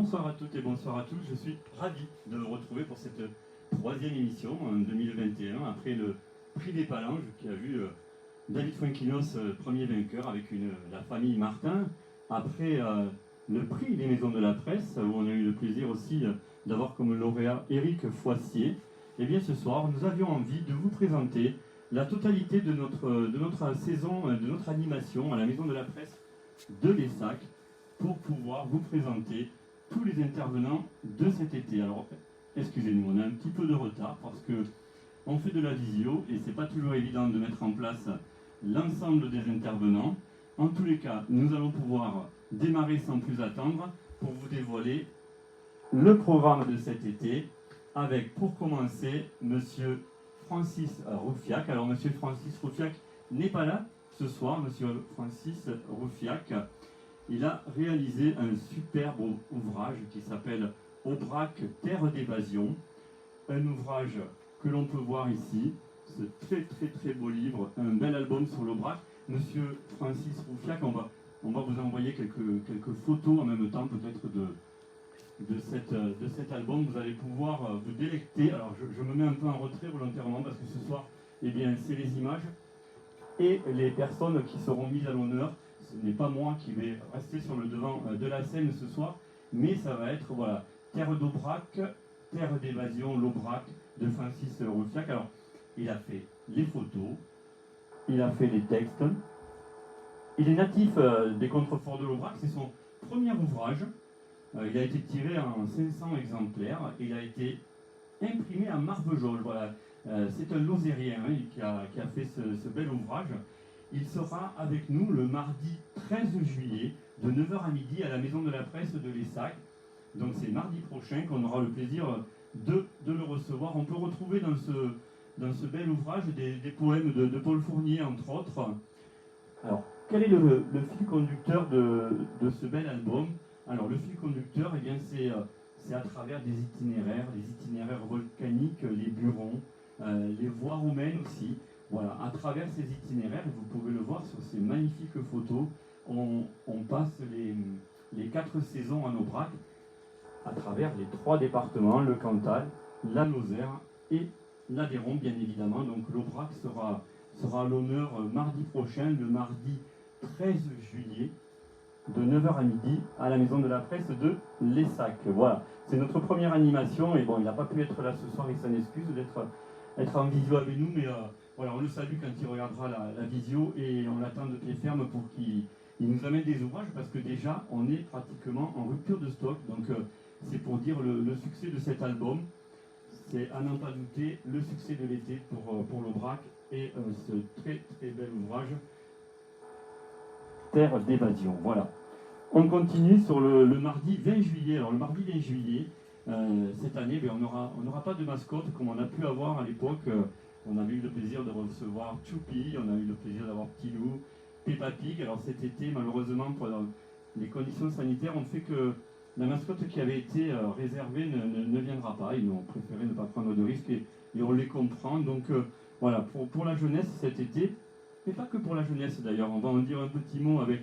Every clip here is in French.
Bonsoir à toutes et bonsoir à tous. Je suis ravi de vous retrouver pour cette troisième émission en 2021, après le prix des Palanges qui a vu David Fuenquinos premier vainqueur avec la famille Martin. Après le prix des Maisons de la Presse, où on a eu le plaisir aussi d'avoir comme lauréat Éric Foissier. Et bien ce soir, nous avions envie de vous présenter la totalité de notre saison, de notre animation à la Maison de la Presse de l'ESSAC, pour pouvoir vous présenter tous les intervenants de cet été. Alors, excusez-nous, on a un petit peu de retard parce que on fait de la visio et c'est pas toujours évident de mettre en place l'ensemble des intervenants. En tous les cas, nous allons pouvoir démarrer sans plus attendre pour vous dévoiler le programme de cet été avec, pour commencer, Monsieur Francis Roufiac. Alors, Monsieur Francis Roufiac n'est pas là ce soir. Monsieur Francis Roufiac, il a réalisé un superbe ouvrage qui s'appelle Aubrac, terre d'évasion. Un ouvrage que l'on peut voir ici, ce très beau livre, un bel album sur l'Aubrac. Monsieur Francis Roufiac, on va vous envoyer quelques photos en même temps peut-être de cet album. Vous allez pouvoir vous délecter. Alors je me mets un peu en retrait volontairement parce que ce soir, eh bien, c'est les images et les personnes qui seront mises à l'honneur. Ce n'est pas moi qui vais rester sur le devant de la scène ce soir, mais ça va être, voilà, Terre d'Aubrac, terre d'évasion, l'Aubrac de Francis Roufiac. Alors, il a fait les photos, il a fait les textes, il est natif des contreforts de l'Aubrac, c'est son premier ouvrage. Il a été tiré en 500 exemplaires, il a été imprimé à Marvejols. Voilà. C'est un Lozérien qui a fait ce bel ouvrage. Il sera avec nous le mardi 13 juillet de 9h à midi à la Maison de la Presse de l'ESSAC. Donc c'est mardi prochain qu'on aura le plaisir de le recevoir. On peut retrouver dans ce bel ouvrage des poèmes de Paul Fournier, entre autres. Alors, quel est le fil conducteur de ce bel album? Alors, le fil conducteur, eh bien, c'est à travers des itinéraires, les itinéraires volcaniques, les burons, les voies romaines aussi. Voilà, à travers ces itinéraires, vous pouvez le voir sur ces magnifiques photos, on passe les 4 saisons en Aubrac, à travers les 3 départements, le Cantal, la Lozère et l'Aveyron, bien évidemment. Donc l'Aubrac sera à l'honneur mardi prochain, le mardi 13 juillet, de 9h à midi, à la Maison de la Presse de l'ESSAC. Voilà, c'est notre première animation, et bon, il n'a pas pu être là ce soir, il s'en excuse d'être en visio avec nous, mais voilà, on le salue quand il regardera la visio et on l'attend de pied ferme pour qu'il nous amène des ouvrages parce que déjà on est pratiquement en rupture de stock. Donc c'est pour dire le succès de cet album. C'est à n'en pas douter le succès de l'été pour l'Aubrac et ce très bel ouvrage Terre d'évasion. Voilà. On continue sur le mardi 20 juillet. Alors le mardi 20 juillet, cette année, on n'aura pas de mascotte comme on a pu avoir à l'époque. On avait eu le plaisir de recevoir Choupi, on a eu le plaisir d'avoir Petit Loup, Peppa Pig. Alors cet été, malheureusement, pour les conditions sanitaires, on fait que la mascotte qui avait été réservée ne viendra pas. Ils ont préféré ne pas prendre de risques et on les comprend. Donc voilà, pour la jeunesse cet été, mais pas que pour la jeunesse d'ailleurs, on va en dire un petit mot avec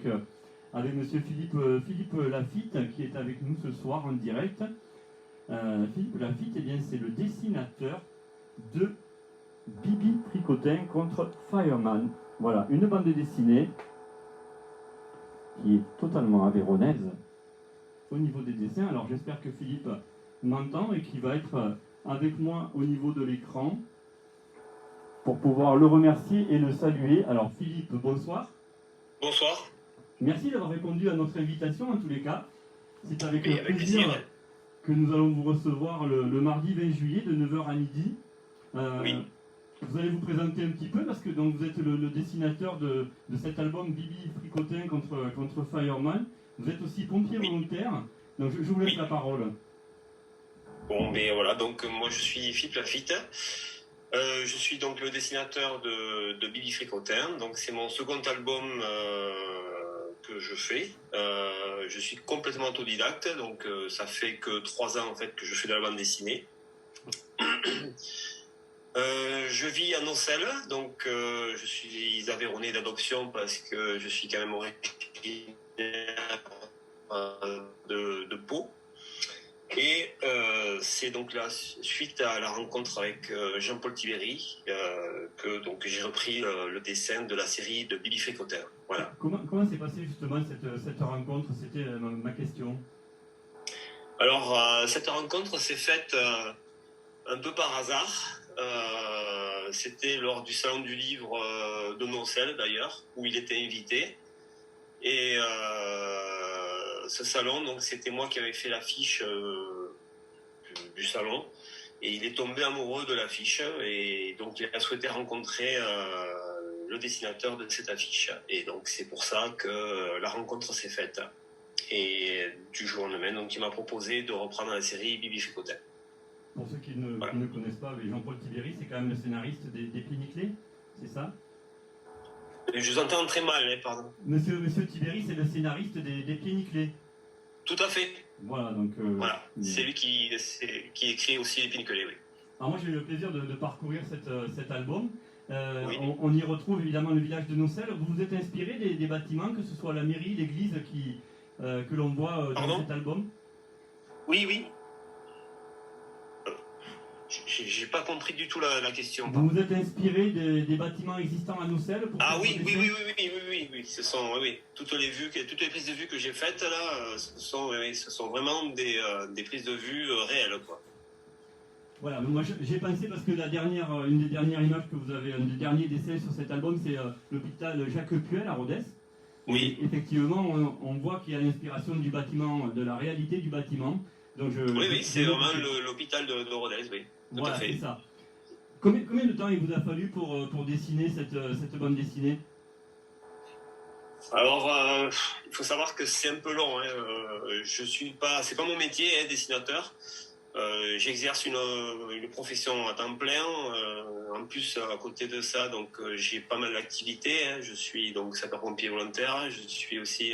monsieur Philippe Lafitte qui est avec nous ce soir en direct. Philippe Lafitte, eh bien, c'est le dessinateur de Bibi Fricotin contre Fireman. Voilà, une bande dessinée qui est totalement aveyronnaise au niveau des dessins. Alors j'espère que Philippe m'entend et qu'il va être avec moi au niveau de l'écran pour pouvoir le remercier et le saluer. Alors Philippe, bonsoir. Bonsoir. Merci d'avoir répondu à notre invitation en tous les cas. C'est avec plaisir que nous allons vous recevoir le mardi 20 juillet de 9h à midi. Oui. Vous allez vous présenter un petit peu parce que donc, vous êtes le dessinateur de cet album Bibi Fricotin contre Fireman. Vous êtes aussi pompier volontaire. Donc je vous laisse la parole. Bon, mais voilà, donc moi je suis Philippe Lafitte. Je suis donc le dessinateur de Bibi Fricotin. Donc c'est mon second album que je fais. Je suis complètement autodidacte, donc ça fait que 3 ans en fait que je fais de la bande dessinée. Je vis à Noncel, donc je suis aveyronnais d'adoption parce que je suis quand même originaire de Pau. Et c'est donc la suite à la rencontre avec Jean-Paul Tibéri que donc j'ai repris le dessin de la série de Billy Fricotin. Voilà. Comment s'est passée justement cette rencontre? C'était ma question. Alors cette rencontre s'est faite un peu par hasard. C'était lors du salon du livre de Noncel d'ailleurs, où il était invité. Et ce salon, donc c'était moi qui avais fait l'affiche du salon. Et il est tombé amoureux de l'affiche et donc il a souhaité rencontrer le dessinateur de cette affiche. Et donc c'est pour ça que la rencontre s'est faite. Et du jour au lendemain, donc il m'a proposé de reprendre la série Bibi Fricotin. Pour ceux qui ne connaissent pas, Jean-Paul Tibéri, c'est quand même le scénariste des Pieds Nickelés, c'est ça? Je vous entends très mal, hein, pardon. Monsieur Tibéri, c'est le scénariste des Pieds Nickelés. Tout à fait. Voilà, donc... voilà, c'est lui qui écrit aussi les Pieds Nickelés, oui. Alors moi j'ai eu le plaisir de parcourir cet album. Oui. On y retrouve évidemment le village de Nocel. Vous vous êtes inspiré des bâtiments, que ce soit la mairie, l'église que l'on voit dans cet album? Oui. J'ai pas compris du tout la question. Vous vous êtes inspiré des bâtiments existants à Nocel pour oui. Ce sont toutes les prises de vue que j'ai faites là, ce sont vraiment des prises de vue réelles, quoi. Voilà, moi j'ai pensé parce que une des dernières images que vous avez, un des derniers dessins sur cet album, c'est l'hôpital Jacques Puel à Rodez. Oui. Et effectivement, on voit qu'il y a l'inspiration du bâtiment, de la réalité du bâtiment. Donc oui, c'est vraiment l'hôpital de Rodez, oui. Voilà, c'est ça. Combien de temps il vous a fallu pour dessiner cette bande dessinée? Alors, il faut savoir que c'est un peu long. C'est pas mon métier, dessinateur. J'exerce une profession à temps plein. En plus, à côté de ça, donc j'ai pas mal d'activités. Je suis donc sapeur-pompier volontaire. Je suis aussi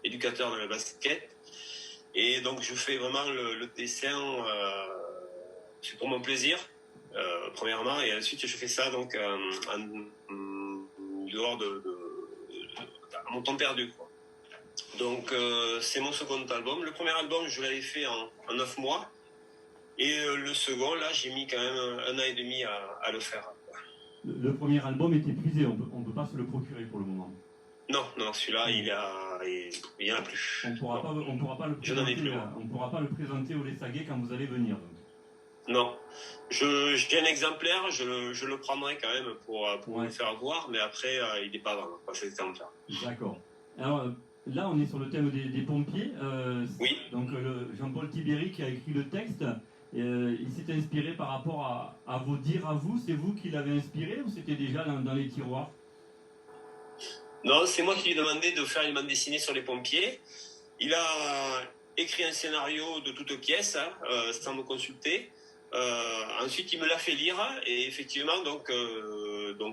éducateur de la basket. Et donc, je fais vraiment le dessin. C'est pour mon plaisir, premièrement, et ensuite je fais ça donc en dehors à mon temps perdu, quoi. Donc c'est mon second album. Le premier album, je l'avais fait en 9 mois, et le second, là, j'ai mis quand même 1 an et demi à le faire. Le premier album est épuisé, on peut pas se le procurer pour le moment. Non, celui-là, il y en a plus. On pourra pas le présenter. On pourra pas le présenter au Lessaguet quand vous allez venir. Donc. Non, j'ai un exemplaire, je le prendrai quand même pour le faire voir, mais après il n'est pas à vendre, cet exemplaire. D'accord. Alors là, on est sur le thème des pompiers. Oui. Donc Jean-Paul Tibéri qui a écrit le texte, il s'est inspiré par rapport à vos dires à vous. C'est vous qui l'avez inspiré ou c'était déjà dans les tiroirs? Non, c'est moi qui lui ai demandé de faire une bande dessinée sur les pompiers. Il a écrit un scénario de toutes pièces, sans me consulter. Ensuite, il me l'a fait lire et effectivement, donc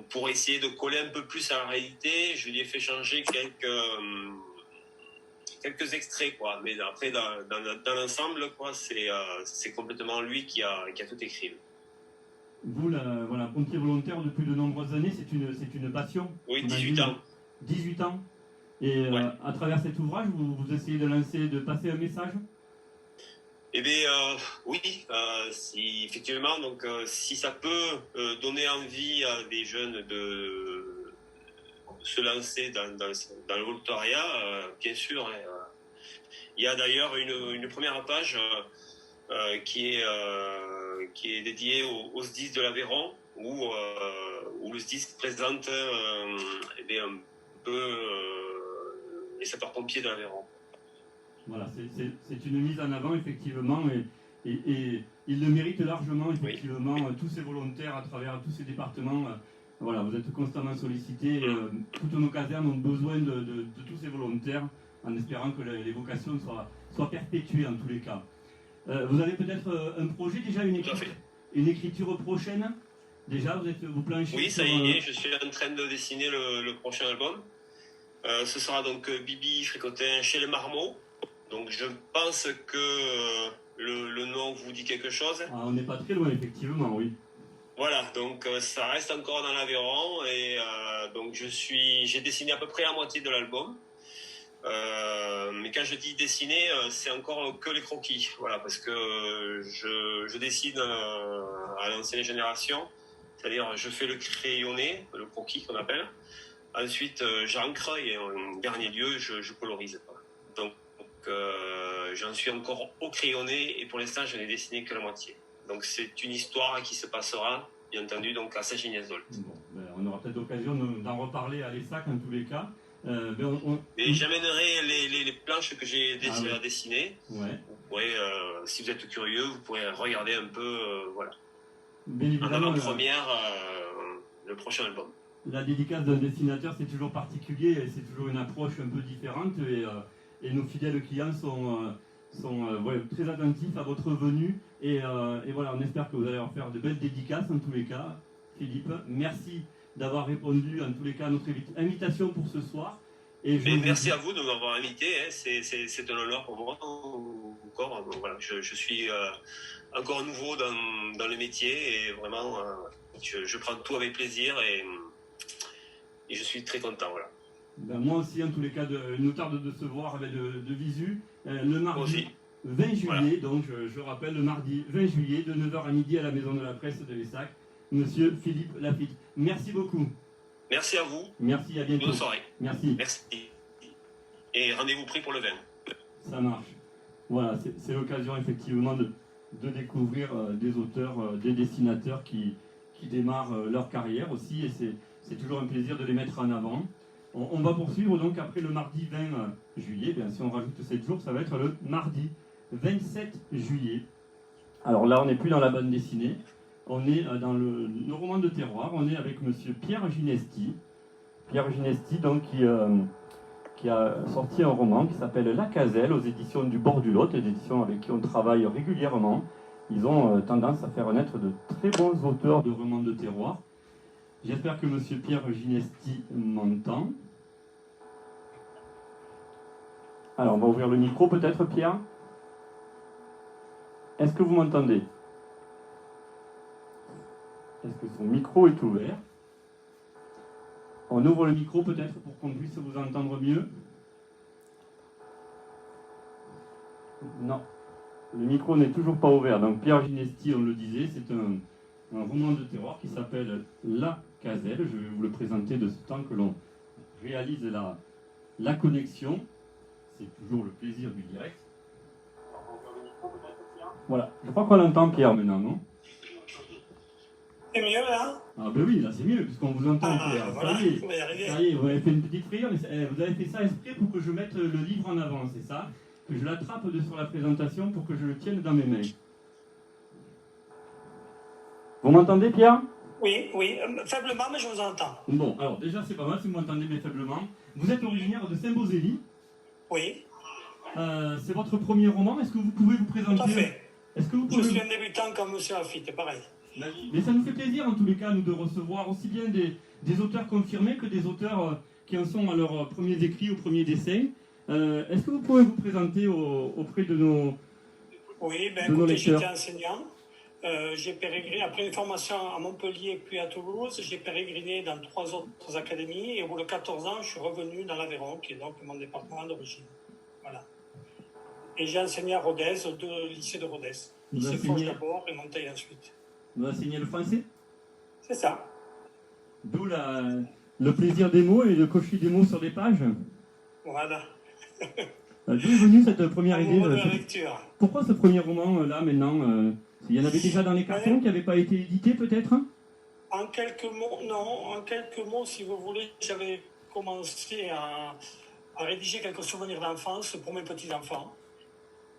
pour essayer de coller un peu plus à la réalité, je lui ai fait changer quelques extraits, quoi. Mais après, dans l'ensemble, quoi, c'est complètement lui qui a tout écrit. Vous, pompier volontaire depuis de nombreuses années, c'est une passion. Oui, 18 ans. 18 ans. Et à travers cet ouvrage, vous essayez de passer un message? Eh bien, oui, si effectivement, donc si ça peut donner envie à des jeunes de se lancer dans le volontariat, bien sûr. Il y a d'ailleurs une première page qui est dédiée au SDIS de l'Aveyron, où le SDIS présente un peu les sapeurs-pompiers de l'Aveyron. Voilà, c'est une mise en avant, effectivement, et il le mérite largement, effectivement, oui. Tous ces volontaires à travers tous ces départements. Voilà, vous êtes constamment sollicités. Toutes nos casernes ont besoin de tous ces volontaires, en espérant que les vocations soient perpétuées en tous les cas. Vous avez peut-être un projet, déjà une écriture prochaine? Déjà, vous planchez? Oui, ça y est, je suis en train de dessiner le prochain album. Ce sera donc Bibi Fricotin chez les Marmots. Donc je pense que le nom vous dit quelque chose. Ah, on n'est pas très loin, effectivement, oui. Voilà, donc ça reste encore dans l'Aveyron et donc j'ai dessiné à peu près la moitié de l'album. Mais quand je dis dessiner, c'est encore que les croquis, voilà, parce que je dessine à l'ancienne génération, c'est-à-dire je fais le crayonné, le croquis qu'on appelle. Ensuite, j'encre et en dernier lieu, je colorise. Donc, j'en suis encore au crayonné et pour l'instant, je n'ai dessiné que la moitié. Donc, c'est une histoire qui se passera, bien entendu, donc à Saint-Geniez-d'Olt. Bon, ben, on aura peut-être l'occasion d'en reparler à l'ESSAC en tous les cas. Et j'amènerai les planches que j'ai déjà dessinées. Ouais. Vous pourrez, si vous êtes curieux, vous pourrez regarder un peu, voilà. Bien évidemment, en avant-première, le prochain album. La dédicace d'un dessinateur, c'est toujours particulier, et c'est toujours une approche un peu différente, et nos fidèles clients sont très attentifs à votre venue, et voilà, on espère que vous allez leur faire de belles dédicaces en tous les cas. Philippe, merci d'avoir répondu en tous les cas à notre invitation pour ce soir. Et merci à vous de m'avoir invité, hein. C'est un honneur pour moi encore. Voilà, je suis encore nouveau dans le métier et vraiment je prends tout avec plaisir et je suis très content. Voilà. Ben, moi aussi, en tous les cas, il nous tarde de se voir de visu le mardi 20 juillet. Voilà. Donc je rappelle, le mardi 20 juillet de 9h à midi à la Maison de la Presse de l'ESSAC. Monsieur Philippe Lafitte. Merci beaucoup. Merci à vous. Merci, à bientôt. Bonne soirée. Merci. Merci. Et rendez-vous pris pour le 20. Ça marche. Voilà, c'est l'occasion effectivement de découvrir des auteurs, des dessinateurs qui démarrent leur carrière aussi, et c'est toujours un plaisir de les mettre en avant. On va poursuivre donc après le mardi 20 juillet. Bien, si on rajoute 7 jours, ça va être le mardi 27 juillet. Alors là, on n'est plus dans la bande dessinée. On est dans le roman de terroir. On est avec monsieur Pierre Ginesti. Pierre Ginesti, donc, qui a sorti un roman qui s'appelle La Caselle aux éditions du Bord du Lot, des éditions avec qui on travaille régulièrement. Ils ont tendance à faire naître de très bons auteurs de romans de terroir. J'espère que monsieur Pierre Ginesti m'entend. Alors, on va ouvrir le micro peut-être, Pierre. Est-ce que vous m'entendez ? Est-ce que son micro est ouvert ? On ouvre le micro peut-être pour qu'on puisse vous entendre mieux. Non, le micro n'est toujours pas ouvert. Donc Pierre Ginesti, on le disait, c'est un roman de terror qui s'appelle La Caselle. Je vais vous le présenter de ce temps que l'on réalise la connexion. C'est toujours le plaisir du direct. Voilà, je crois qu'on l'entend Pierre maintenant, non ? C'est mieux là ? Ah ben oui, là c'est mieux, puisqu'on vous entend Pierre. Voilà, ça y est, vous avez fait une petite frayeur, mais vous avez fait ça exprès pour que je mette le livre en avant, c'est ça ? Que je l'attrape sur la présentation pour que je le tienne dans mes mains. Vous m'entendez, Pierre ? Oui, faiblement, mais je vous entends. Bon, alors déjà c'est pas mal si vous m'entendez, mais faiblement. Vous êtes originaire de Saint-Beauzély ? Oui. C'est votre premier roman, est-ce que vous pouvez vous présenter ? Tout à fait. Est-ce que vous pouvez... Je suis un débutant comme M. Lafitte, pareil. Mais ça nous fait plaisir en tous les cas, nous, de recevoir aussi bien des auteurs confirmés que des auteurs qui en sont à leurs premiers écrits, aux premiers dessins. Est-ce que vous pouvez vous présenter auprès de nos Oui, écoutez, j'étais enseignant. J'ai pérégriné, après une formation à Montpellier puis à Toulouse, j'ai pérégriné dans 3 autres académies et au bout de 14 ans, je suis revenu dans l'Aveyron, qui est donc mon département d'origine. Voilà. Et j'ai enseigné à Rodez, au lycée de Rodez. Lycée Foch d'abord et Monteil ensuite. Vous enseignez le français ? C'est ça. D'où le plaisir des mots et de cocher des mots sur des pages. Voilà. D'où est venue cette première idée de la lecture. Pourquoi ce premier roman là maintenant il y en avait déjà dans les cartons qui n'avaient pas été édités peut-être ? En quelques mots, non. En quelques mots, si vous voulez, j'avais commencé à rédiger quelques souvenirs d'enfance pour mes petits-enfants.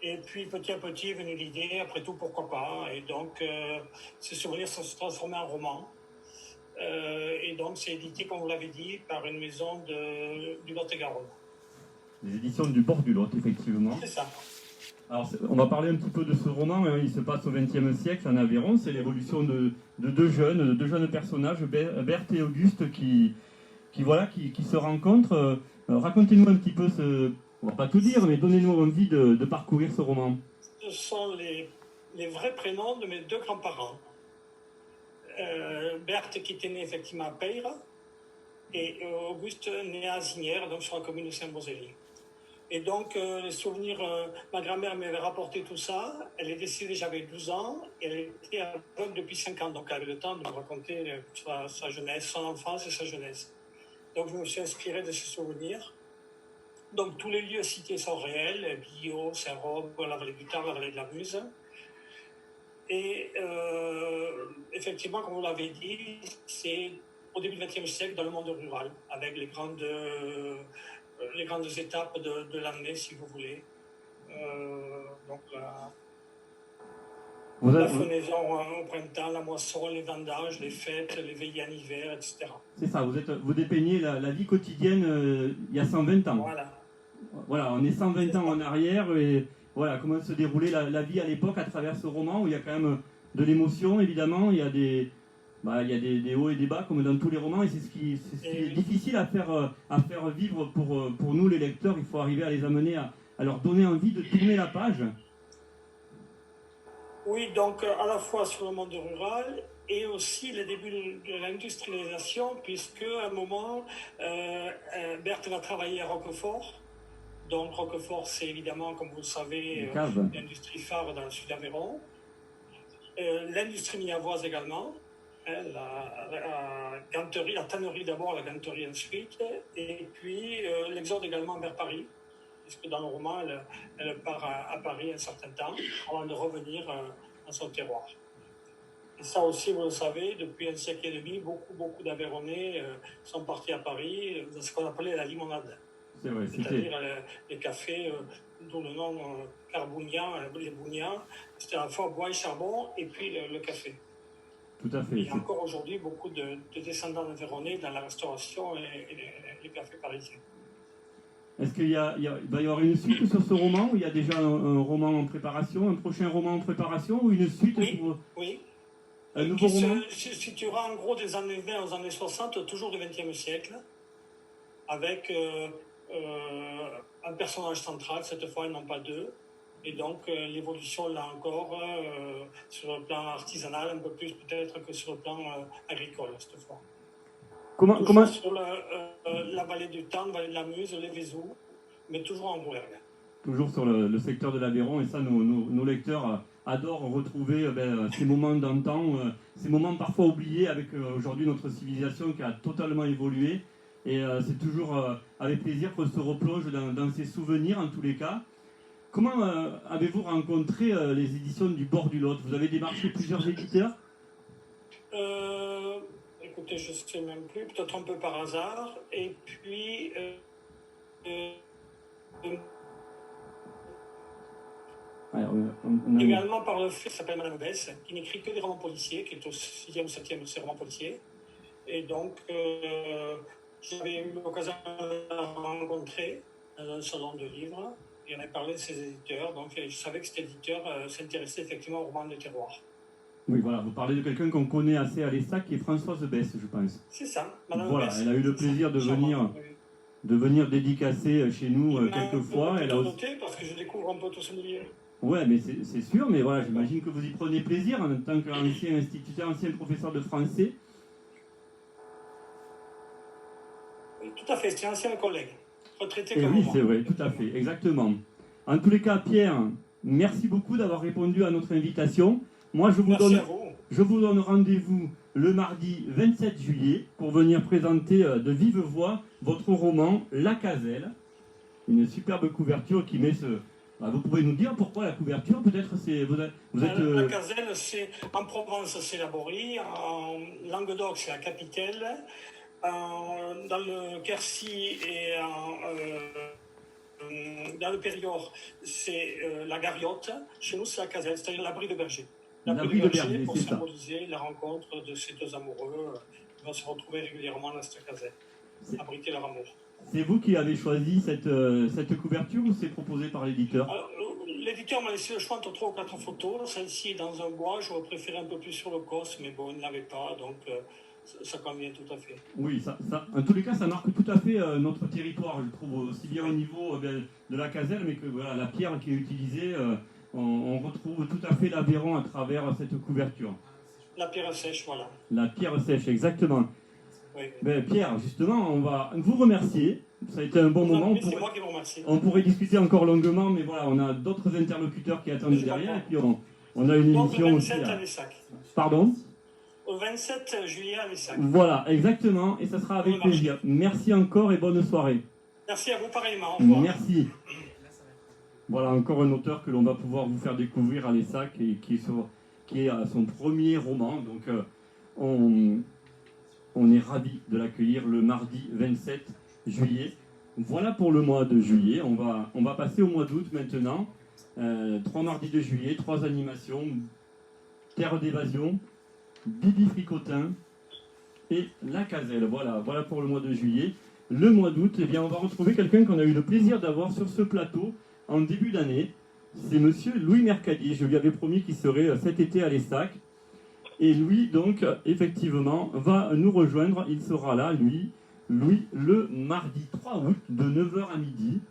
Et puis petit à petit est venue l'idée, après tout pourquoi pas. Et donc ces souvenirs se sont transformés en roman. Et donc c'est édité, comme vous l'avez dit, par une maison du Lot-et-Garonne. Les éditions du Bord du Lot, effectivement. C'est ça. Alors on va parler un petit peu de ce roman, il se passe au XXe siècle en Aveyron, c'est l'évolution de deux jeunes personnages, Berthe et Auguste, qui se rencontrent. Racontez-nous un petit peu on va pas tout dire, mais donnez-nous envie de parcourir ce roman. Ce sont les vrais prénoms de mes 2 grands-parents. Berthe qui était née effectivement à Peyre et Auguste né à Asinières, donc sur la commune de Saint-Beauzély. Et donc, les souvenirs, ma grand-mère m'avait rapporté tout ça. Elle est décédée, j'avais 12 ans, et elle était aveugle depuis 5 ans. Donc, elle avait le temps de me raconter sa jeunesse, son enfance et sa jeunesse. Donc, je me suis inspiré de ces souvenirs. Donc, tous les lieux cités sont réels, Bio, Saint-Roch, la vallée du Tarn, la vallée de la Muse. Et effectivement, comme vous l'avez dit, c'est au début du XXe siècle dans le monde rural, avec les grandes étapes de l'année, si vous voulez. Donc la fenaison au printemps, la moisson, les vendages, les fêtes, les veillées en hiver, etc. C'est ça, vous dépeignez la vie quotidienne il y a 120 ans. Voilà, on est 120 ans en arrière et voilà comment se déroulait la vie à l'époque à travers ce roman où il y a quand même de l'émotion évidemment, il y a des hauts et des bas comme dans tous les romans et c'est ce qui est difficile à faire vivre pour nous les lecteurs. Il faut arriver à les amener à leur donner envie de tourner la page. Oui, donc à la fois sur le monde rural et aussi le début de l'industrialisation, puisque à un moment, Berthe va travailler à Roquefort. Donc Roquefort, c'est évidemment, comme vous le savez, l'industrie phare dans le sud d'Aveyron. L'industrie minervoise également. La ganterie, la tannerie d'abord, la ganterie ensuite, et puis l'exode également vers Paris, puisque dans le roman, elle part à Paris un certain temps avant de revenir dans son terroir. Et ça aussi, vous le savez, depuis un siècle et demi, beaucoup d'Aveyronnais sont partis à Paris dans ce qu'on appelait la limonade. C'est vrai, c'est-à-dire les cafés, dont le nom carbounien, les bouniens, c'était à la fois bois et charbon, et puis le café. Tout à fait. Il y a encore aujourd'hui beaucoup de descendants d'Aveyronnais dans la restauration et les cafés parisiens. Est-ce qu'il va y avoir une suite sur ce roman ou il y a déjà un roman en préparation, un prochain roman en préparation ou une suite pour un nouveau roman qui se situera en gros des années 20 aux années 60, toujours du XXe siècle, avec un personnage central, cette fois et non pas deux. Et donc l'évolution, là encore, sur le plan artisanal, un peu plus peut-être que sur le plan agricole, cette fois. Comment sur la vallée du Tarn, la vallée de la Muse, les Vézous, mais toujours en Rouergue. Toujours sur le secteur de l'Aveyron, et ça, nos lecteurs adorent retrouver ces moments d'antan, ces moments parfois oubliés avec aujourd'hui notre civilisation qui a totalement évolué. Et c'est toujours avec plaisir qu'on se replonge dans ces souvenirs, en tous les cas. Comment avez-vous rencontré les éditions du Bord du Lot? Vous avez démarché plusieurs éditeurs? Écoutez, je ne sais même plus, peut-être un peu par hasard. Et puis, également par le fait, qui s'appelle Madame Bess, qui n'écrit que des romans policiers, qui est au 6e ou 7e de ses romans policiers. Et donc, j'avais eu l'occasion de la rencontrer dans un salon de livres. Et on a parlé de ses éditeurs, donc je savais que cet éditeur s'intéressait effectivement au roman de terroir. Oui, voilà, vous parlez de quelqu'un qu'on connaît assez à l'ESSAC, qui est Françoise Bess, je pense. C'est ça, Madame voilà, Bess. Elle a eu le plaisir de venir dédicacer chez nous quelques fois. Elle a noté parce que je découvre un peu tout ce milieu. Ouais, mais c'est sûr, mais voilà, j'imagine que vous y prenez plaisir en tant qu'ancien instituteur, ancien professeur de français. Oui, tout à fait, c'est un ancien collègue. Retraité Et comme oui, moi. c'est vrai, tout à fait, exactement. En tous les cas, Pierre, merci beaucoup d'avoir répondu à notre invitation. Moi, je vous donne rendez-vous le mardi 27 juillet pour venir présenter de vive voix votre roman La Caselle. Une superbe couverture qui met ce... Vous pouvez nous dire pourquoi la couverture? Peut-être c'est... Vous êtes, La Caselle, en Provence, c'est la Borie. En Languedoc, c'est la Capitelle. Dans le Quercy et dans le Périgord, c'est la Gariotte. Chez nous, c'est la Caselle, c'est-à-dire l'abri de berger. L'abri de berger pour symboliser la rencontre de ces deux amoureux qui vont se retrouver régulièrement dans cette caselle, abriter leur amour. C'est vous qui avez choisi cette couverture ou c'est proposé par l'éditeur? L'éditeur m'a laissé le choix entre 3 ou 4 photos. Celle-ci est dans un bois, j'aurais préféré un peu plus sur le cos, mais bon, il ne l'avait pas, donc ça convient tout à fait. Oui, en tous les cas, ça marque tout à fait notre territoire, je trouve, aussi bien au niveau de la caselle, mais que voilà, la pierre qui est utilisée, on retrouve tout à fait l'Aveyron à travers cette couverture. La pierre sèche, voilà. La pierre sèche, exactement. Oui. Ben, Pierre, justement, on va vous remercier. Ça a été un bon moment. C'est moi qui vous remercie. On pourrait discuter encore longuement, mais voilà, on a d'autres interlocuteurs qui attendent Je derrière. comprends. Et puis on a une Donc émission le aussi. 27 à Lessac. Pardon? Au 27 juillet à Lessac. Voilà, exactement. Et ça sera avec plaisir. Merci encore et bonne soirée. Merci à vous pareillement. Au revoir. Merci. Voilà encore un auteur que l'on va pouvoir vous faire découvrir à l'ESSAC et qui est à son premier roman. Donc on est ravis de l'accueillir le mardi 27 juillet. Voilà pour le mois de juillet. On va passer au mois d'août maintenant. 3 mardis de juillet, 3 animations. Terre d'évasion, Bibi Fricotin et La Caselle. Voilà pour le mois de juillet. Le mois d'août, eh bien, on va retrouver quelqu'un qu'on a eu le plaisir d'avoir sur ce plateau en début d'année. C'est monsieur Louis Mercadier. Je lui avais promis qu'il serait cet été à l'ESSAC. Et Louis, donc, effectivement, va nous rejoindre. Il sera là, Louis, le mardi 3 août, de 9h à midi.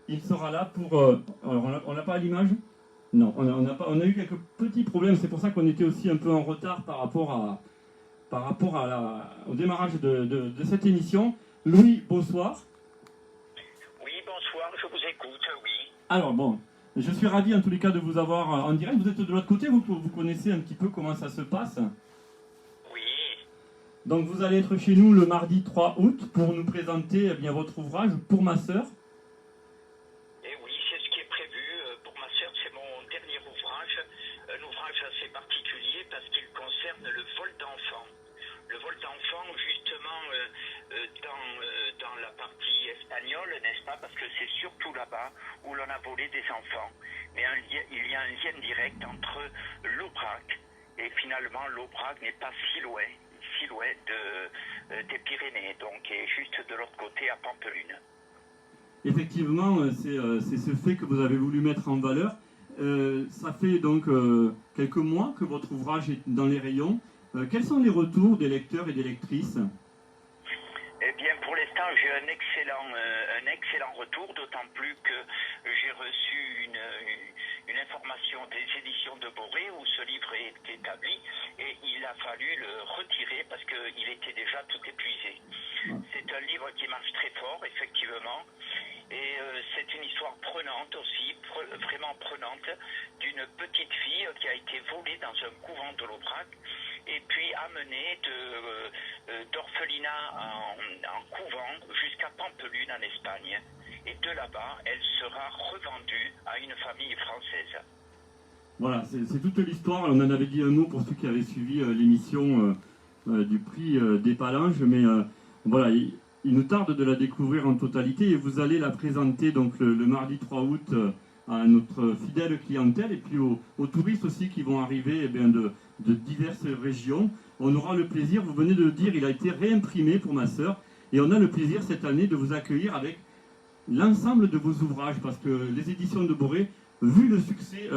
Il sera là pour... alors, on n'a pas l'image ? Non, on a eu quelques petits problèmes. C'est pour ça qu'on était aussi un peu en retard par rapport au démarrage de cette émission. Louis, bonsoir. Oui, bonsoir, je vous écoute, oui. Alors bon, je suis ravi en tous les cas de vous avoir en direct. Vous êtes de l'autre côté, vous connaissez un petit peu comment ça se passe. Oui. Donc vous allez être chez nous le mardi 3 août pour nous présenter eh bien, votre ouvrage Pour ma sœur. Et oui, c'est ce qui est prévu. Pour ma sœur, c'est mon dernier ouvrage. Un ouvrage assez particulier parce qu'il concerne le vol d'enfants. Le vol d'enfants, justement, dans la partie espagnole, n'est-ce pas? Parce que c'est surtout là-bas où l'on a volé des enfants. Mais il y a un lien direct entre l'Aubrac et finalement l'Aubrac n'est pas si loin des Pyrénées, donc est juste de l'autre côté à Pampelune. Effectivement, c'est ce fait que vous avez voulu mettre en valeur. Ça fait donc quelques mois que votre ouvrage est dans les rayons. Quels sont les retours des lecteurs et des lectrices? Eh bien, pour l'instant, j'ai un excellent retour, d'autant plus que j'ai reçu une information des éditions de Boré où ce livre est établi et il a fallu le retirer parce qu'il était déjà tout épuisé. C'est un livre qui marche très fort, effectivement, et c'est une histoire prenante aussi, vraiment prenante, d'une petite fille qui a été volée dans un couvent de l'Aubrac et puis amenée d'orphelinat en couvent jusqu'à Pampelune en Espagne. Et de là-bas, elle sera revendue à une famille française. Voilà, c'est toute l'histoire. On en avait dit un mot pour ceux qui avaient suivi l'émission du prix des Palanges, mais voilà, il nous tarde de la découvrir en totalité et vous allez la présenter donc le mardi 3 août à notre fidèle clientèle et puis aux touristes aussi qui vont arriver eh bien, de diverses régions. On aura le plaisir, vous venez de le dire, il a été réimprimé pour ma sœur et on a le plaisir cette année de vous accueillir avec l'ensemble de vos ouvrages parce que les éditions de Boré, vu le succès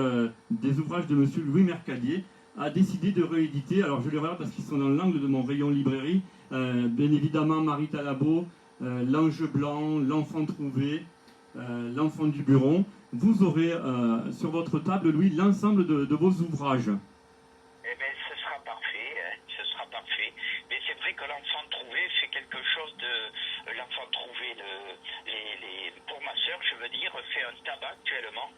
des ouvrages de monsieur Louis Mercadier, a décidé de rééditer. Alors je les regarde parce qu'ils sont dans l'angle de mon rayon librairie. Bien évidemment Marie Talabot, L'Ange Blanc, L'Enfant Trouvé, L'Enfant du Buron. Vous aurez sur votre table, Louis, l'ensemble de vos ouvrages. Eh bien, ce sera parfait. Mais c'est vrai que L'Enfant Trouvé fait quelque chose de... L'Enfant Trouvé, pour ma sœur, je veux dire, fait un tabac actuellement,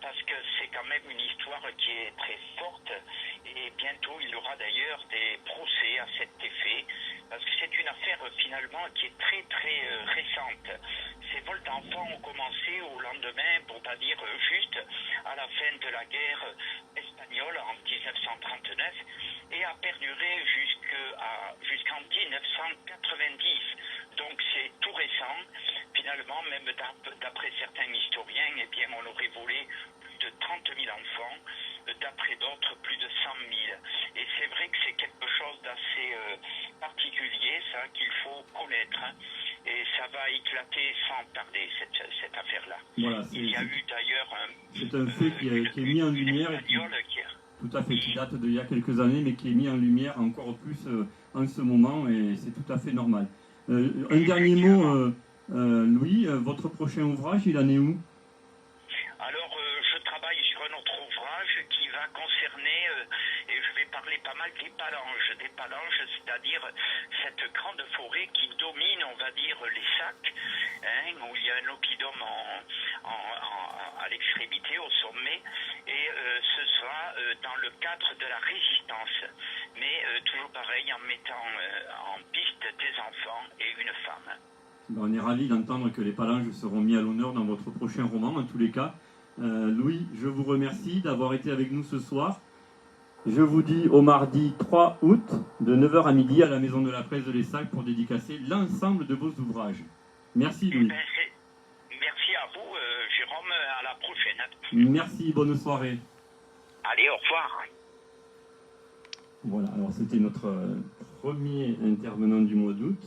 parce que c'est quand même une histoire qui est très forte, et bientôt il y aura d'ailleurs des procès à cet effet, parce que c'est une affaire finalement qui est très très récente. Ces vols d'enfants ont commencé au lendemain, pour pas dire juste à la fin de la guerre espagnole en 1939, et a perduré jusqu'en 1990. Donc c'est tout récent. Finalement, même d'après certains historiens, eh bien, on aurait volé plus de 30 000 enfants, d'après d'autres plus de 100 000. Et c'est vrai que c'est quelque chose d'assez particulier, ça, qu'il faut connaître. Et ça va éclater sans tarder, cette affaire-là. Voilà, il y a eu d'ailleurs c'est un fait qui est mis en lumière. Tout à fait, qui date d'il y a quelques années, mais qui est mis en lumière encore plus en ce moment, et c'est tout à fait normal. Un dernier mot, Louis, votre prochain ouvrage, il en est où? Alors, je travaille sur un autre ouvrage qui va concerner et je vais parler pas mal des Palanges. Des Palanges, c'est-à-dire cette grande forêt qui domine, on va dire, les Sacs, hein, où il y a un oppidum à l'extrémité, au sommet, et ce sera dans le cadre de la résistance, mais toujours pareil, en mettant en piste des enfants et une femme. On est ravis d'entendre que les Palanges seront mis à l'honneur dans votre prochain roman, en tous les cas. Louis, je vous remercie d'avoir été avec nous ce soir. Je vous dis au mardi 3 août, de 9h à midi, à la Maison de la Presse de l'Essac pour dédicacer l'ensemble de vos ouvrages. Merci, Louis. Merci à vous, Jérôme, à la prochaine. Merci, bonne soirée. Allez, au revoir. Voilà, alors c'était notre premier intervenant du mois d'août.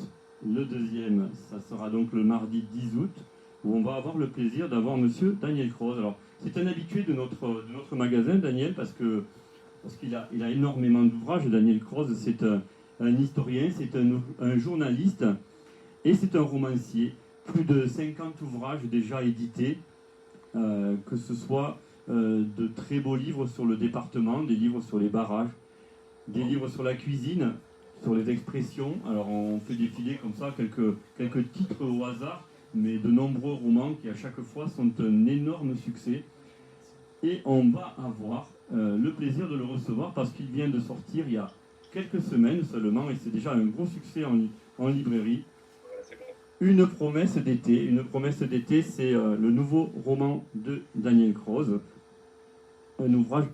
Le deuxième, ça sera donc le mardi 10 août, où on va avoir le plaisir d'avoir monsieur Daniel Croze. Alors, c'est un habitué de notre magasin, Daniel, parce qu'il a énormément d'ouvrages. Daniel Croze, c'est un historien, c'est un journaliste et c'est un romancier. Plus de 50 ouvrages déjà édités, que ce soit de très beaux livres sur le département, des livres sur les barrages, des livres sur la cuisine, sur les expressions. Alors on fait défiler comme ça quelques titres au hasard, mais de nombreux romans qui à chaque fois sont un énorme succès. Et on va avoir le plaisir de le recevoir parce qu'il vient de sortir il y a quelques semaines seulement, et c'est déjà un gros succès en librairie. Une promesse d'été. Une promesse d'été, c'est le nouveau roman de Daniel Croze. Un ouvrage,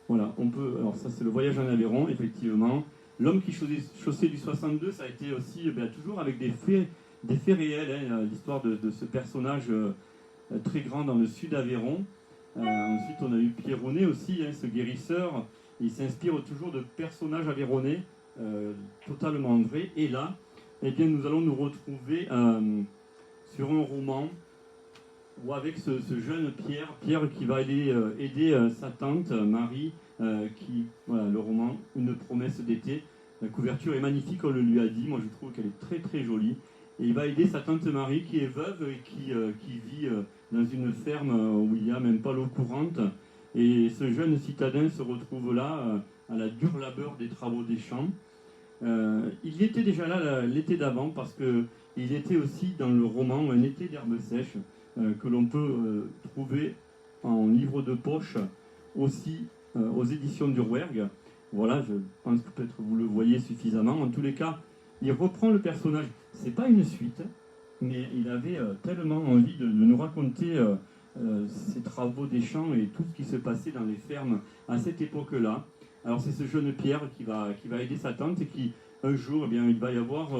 voilà, on peut. Alors ça, c'est Le Voyage en Aveyron, effectivement. L'homme qui chaussait du 62, ça a été aussi toujours avec des faits réels, hein, l'histoire de ce personnage très grand dans le sud Aveyron. Ensuite, on a eu Pierronnet aussi, hein, ce guérisseur. Il s'inspire toujours de personnages aveyronnais totalement vrais. Et là, eh bien, nous allons nous retrouver sur un roman où avec ce jeune Pierre qui va aller aider sa tante Marie, le roman Une promesse d'été. La couverture est magnifique, on le lui a dit. Moi, je trouve qu'elle est très très jolie. Et il va aider sa tante Marie qui est veuve et qui vit dans une ferme où il n'y a même pas l'eau courante. Et ce jeune citadin se retrouve là à la dure labeur des travaux des champs. Il était déjà là l'été d'avant parce qu'il était aussi dans le roman Un été d'herbe sèche que l'on peut trouver en livre de poche aussi aux éditions du Rouergue. Voilà, je pense que peut-être vous le voyez suffisamment. En tous les cas, il reprend le personnage. C'est pas une suite, mais il avait tellement envie de nous raconter ses travaux des champs et tout ce qui se passait dans les fermes à cette époque-là. Alors c'est ce jeune Pierre qui va aider sa tante et qui, un jour, eh bien, il va y avoir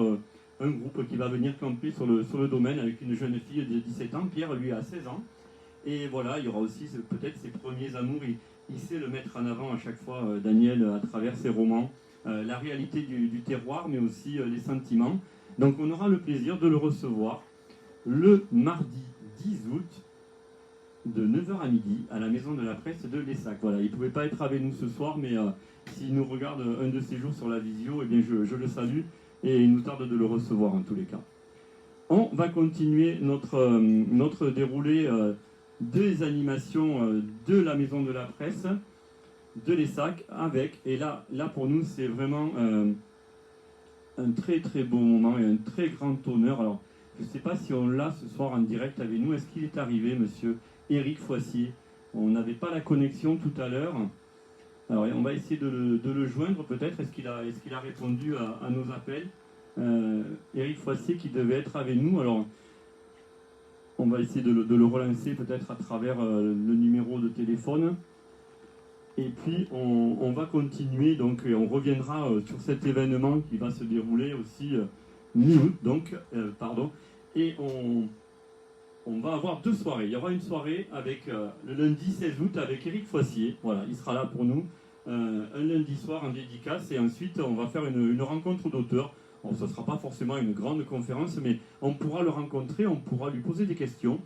un groupe qui va venir camper sur le domaine avec une jeune fille de 17 ans. Pierre, lui, a 16 ans. Et voilà, il y aura aussi peut-être ses premiers amours. Il sait le mettre en avant à chaque fois, Daniel, à travers ses romans. La réalité du terroir, mais aussi les sentiments. Donc on aura le plaisir de le recevoir le mardi 10 août de 9h à midi à la Maison de la Presse de l'Essac. Voilà, il ne pouvait pas être avec nous ce soir, mais s'il nous regarde un de ces jours sur la visio, eh bien je le salue et il nous tarde de le recevoir en tous les cas. On va continuer notre déroulé des animations de la Maison de la Presse de l'Essac avec, et là pour nous c'est vraiment un très très beau moment et un très grand honneur. Alors je ne sais pas si on l'a ce soir en direct avec nous. Est-ce qu'il est arrivé, monsieur Éric Foissier? On n'avait pas la connexion tout à l'heure. Alors on va essayer de le joindre peut-être. Est-ce qu'il a répondu à nos appels? Éric Foissier qui devait être avec nous. Alors on va essayer de le relancer peut-être à travers le numéro de téléphone. Et puis on va continuer, donc on reviendra sur cet événement qui va se dérouler aussi mi-août, et on va avoir deux soirées. Il y aura une soirée avec le lundi 16 août avec Éric Foissier, voilà, il sera là pour nous, un lundi soir en dédicace, et ensuite on va faire une rencontre d'auteurs. Bon, ce ne sera pas forcément une grande conférence, mais on pourra le rencontrer, on pourra lui poser des questions.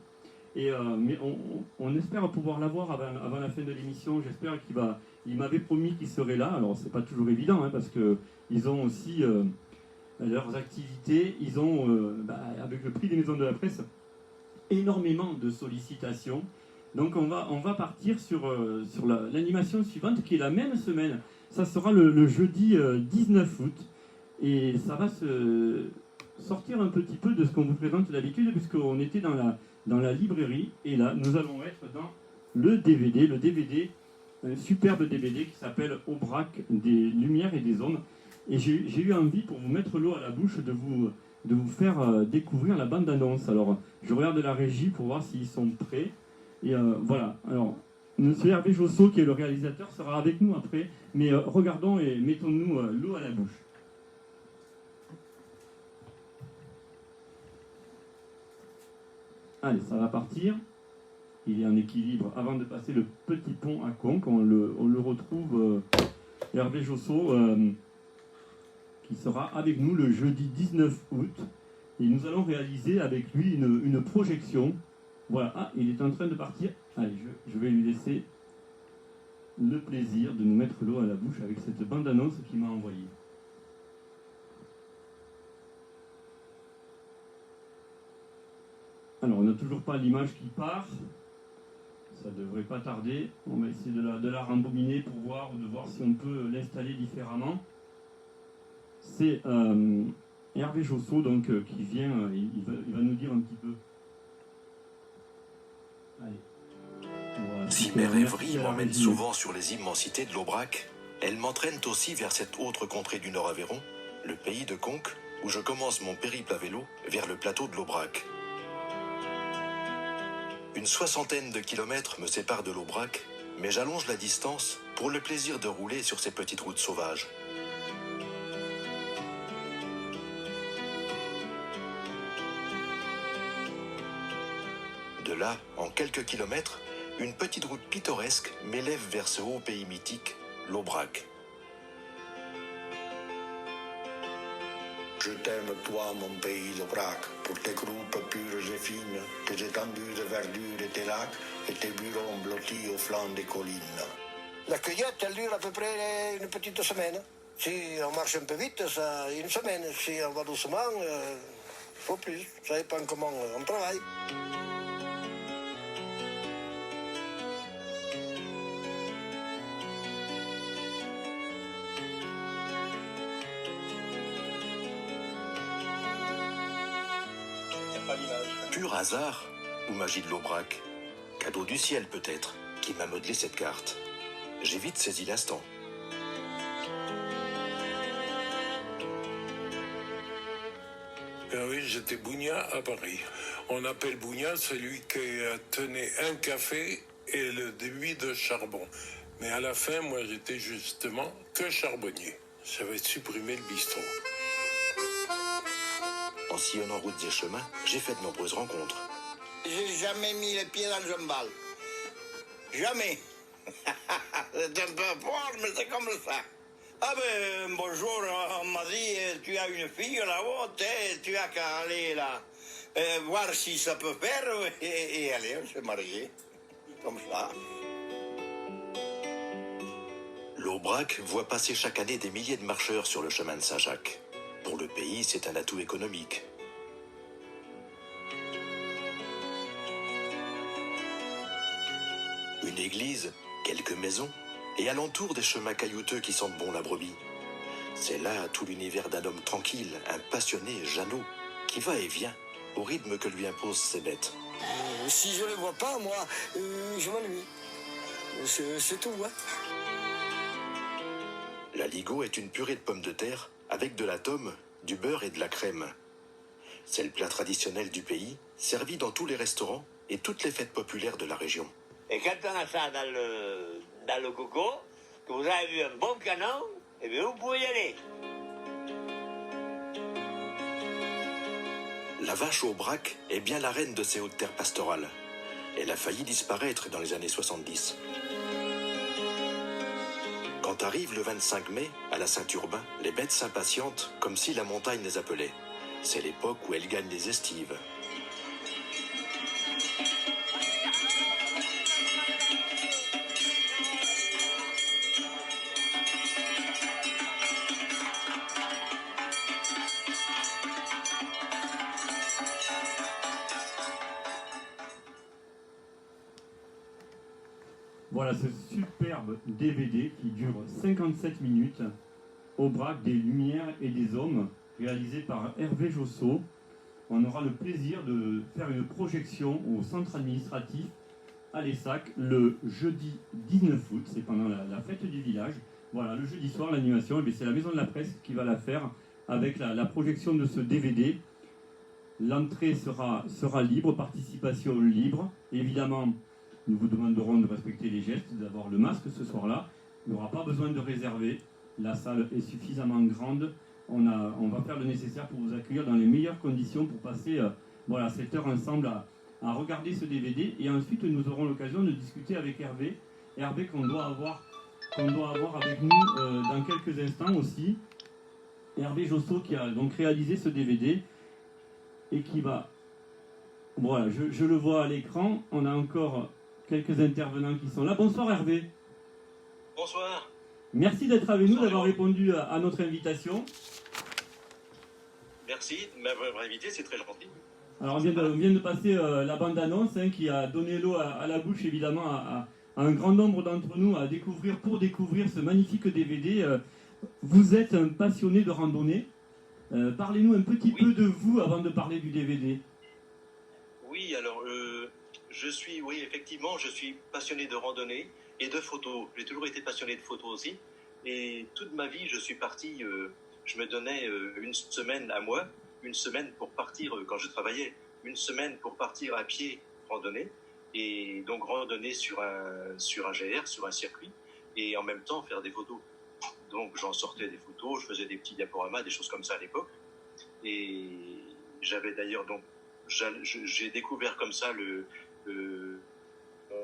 Mais on espère pouvoir l'avoir avant la fin de l'émission. J'espère il m'avait promis qu'il serait là. Alors c'est pas toujours évident, hein, parce qu'ils ont aussi leurs activités. Ils ont, avec le prix des Maisons de la Presse, énormément de sollicitations. Donc on va partir sur l'animation suivante qui est la même semaine. Ça sera le jeudi 19 août. Et ça va se sortir un petit peu de ce qu'on vous présente d'habitude, puisqu'on était dans la librairie. Et là, nous allons être dans le DVD, un superbe DVD qui s'appelle Aubrac, des lumières et des ombres. Et j'ai eu envie, pour vous mettre l'eau à la bouche, de vous faire découvrir la bande-annonce. Alors, je regarde la régie pour voir s'ils sont prêts. Et voilà. Alors, monsieur Hervé Josso, qui est le réalisateur, sera avec nous après. Mais regardons et mettons-nous l'eau à la bouche. Allez, ça va partir. Il est en équilibre avant de passer le petit pont à Conques. On le retrouve, Hervé Josso, qui sera avec nous le jeudi 19 août. Et nous allons réaliser avec lui une projection. Voilà, ah, il est en train de partir. Allez, je vais lui laisser le plaisir de nous mettre l'eau à la bouche avec cette bande-annonce qu'il m'a envoyée. Alors, on n'a toujours pas l'image qui part. Ça ne devrait pas tarder. On va essayer de la rembobiner pour voir, ou de voir si on peut l'installer différemment. C'est Hervé Josso donc, qui vient, il va nous dire un petit peu. Allez. Voilà. Si mes rêveries m'emmènent souvent sur les immensités de l'Aubrac, elles m'entraînent aussi vers cette autre contrée du Nord-Aveyron, le pays de Conques, où je commence mon périple à vélo vers le plateau de l'Aubrac. Une 60aine de kilomètres me séparent de l'Aubrac, mais j'allonge la distance pour le plaisir de rouler sur ces petites routes sauvages. De là, en quelques kilomètres, une petite route pittoresque m'élève vers ce haut pays mythique, l'Aubrac. Je t'aime toi, mon pays d'Aubrac, pour tes groupes pures et fines, tes étendues de verdure et tes lacs, et tes bureaux blottis au flanc des collines. La cueillette, elle dure à peu près une petite semaine. Si on marche un peu vite, ça une semaine. Si on va doucement, il faut plus. Ça dépend comment on travaille. Pur hasard ou magie de l'Aubrac? Cadeau du ciel peut-être, qui m'a modelé cette carte. J'ai vite saisi l'instant. Ah oui, j'étais Bougna à Paris. On appelle Bougna celui qui tenait un café et le débit de charbon. Mais à la fin, moi, j'étais justement que charbonnier. J'avais supprimé le bistrot. En sillonnant routes et chemins, j'ai fait de nombreuses rencontres. J'ai jamais mis les pieds dans le bal. Jamais. C'est un peu fort, mais c'est comme ça. Ah ben, bonjour, on m'a dit, tu as une fille là-haut, tu as qu'à aller là, voir si ça peut faire, et allez, on s'est mariés, comme ça. L'Aubrac voit passer chaque année des milliers de marcheurs sur le chemin de Saint-Jacques. Pour le pays, c'est un atout économique. Une église, quelques maisons, et alentour des chemins caillouteux qui sentent bon la brebis. C'est là tout l'univers d'un homme tranquille, un passionné, Jeannot, qui va et vient au rythme que lui imposent ses bêtes. Si je ne les vois pas, moi, je m'ennuie. C'est tout, hein. La Ligo est une purée de pommes de terre avec de la tome, du beurre et de la crème. C'est le plat traditionnel du pays, servi dans tous les restaurants et toutes les fêtes populaires de la région. Et quand on a ça dans le coco, que vous avez vu un bon canon, eh bien vous pouvez y aller. La vache Aubrac est bien la reine de ces hautes terres pastorales. Elle a failli disparaître dans les années 70. Quand arrive le 25 mai, à la Saint-Urbain, les bêtes s'impatientent comme si la montagne les appelait. C'est l'époque où elles gagnent les estives. Voilà ce superbe DVD qui dure 57 minutes, Aubrac des lumières et des hommes, réalisé par Hervé Josso. On aura le plaisir de faire une projection au centre administratif à l'Essac le jeudi 19 août, c'est pendant la fête du village. Voilà, le jeudi soir, l'animation, c'est la Maison de la Presse qui va la faire avec la projection de ce DVD. L'entrée sera libre, participation libre. Évidemment, nous vous demanderons de respecter les gestes, d'avoir le masque ce soir-là. Il n'y aura pas besoin de réserver. La salle est suffisamment grande. On va faire le nécessaire pour vous accueillir dans les meilleures conditions pour passer cette heure ensemble à regarder ce DVD. Et ensuite, nous aurons l'occasion de discuter avec Hervé. Hervé qu'on doit avoir avec nous dans quelques instants aussi. Hervé Josso qui a donc réalisé ce DVD et qui va... Voilà, je le vois à l'écran. On a encore quelques intervenants qui sont là. Bonsoir Hervé. Bonsoir. Merci d'être avec nous, d'avoir répondu à notre invitation. Merci de m'avoir invité, c'est très gentil. Alors on vient de passer la bande-annonce qui a donné l'eau à la bouche évidemment à un grand nombre d'entre nous pour découvrir ce magnifique DVD. Vous êtes un passionné de randonnée. Parlez-nous un petit peu de vous avant de parler du DVD. Oui, alors je suis passionné de randonnée et de photos. J'ai toujours été passionné de photos aussi. Et toute ma vie, je suis parti, je me donnais une semaine à moi, une semaine pour partir, quand je travaillais, une semaine pour partir à pied randonner. Et donc randonner sur un GR, sur un circuit, et en même temps faire des photos. Donc j'en sortais des photos, je faisais des petits diaporamas, des choses comme ça à l'époque. Et j'avais d'ailleurs donc, j'ai découvert comme ça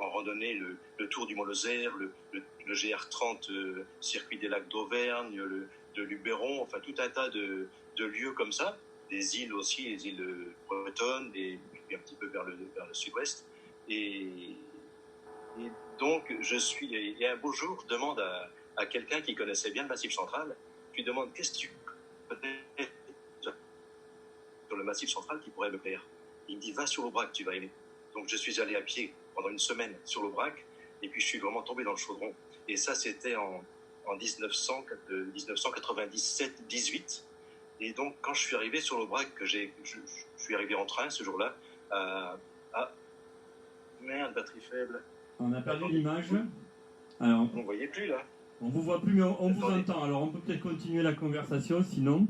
en randonnée le Tour du Mont-Lozère, le GR30 circuit des lacs d'Auvergne, de Luberon, enfin tout un tas de lieux comme ça, des îles aussi, les îles bretonnes, et puis un petit peu vers le sud-ouest. Et donc et un beau jour, je demande à quelqu'un qui connaissait bien le Massif central, je lui demande qu'est-ce que tu connais sur le Massif central qui pourrait me plaire. Il me dit va sur l'Aubrac, tu vas aimer. Donc je suis allé à pied pendant une semaine sur l'Aubrac, et puis je suis vraiment tombé dans le chaudron. Et ça, c'était en 1997-18. Et donc, quand je suis arrivé sur l'Aubrac, je suis arrivé en train ce jour-là, merde, batterie faible. On a perdu l'image. Alors, on ne voyait plus là. On vous voit plus, mais on vous entend. Alors, on peut peut-être continuer la conversation, sinon.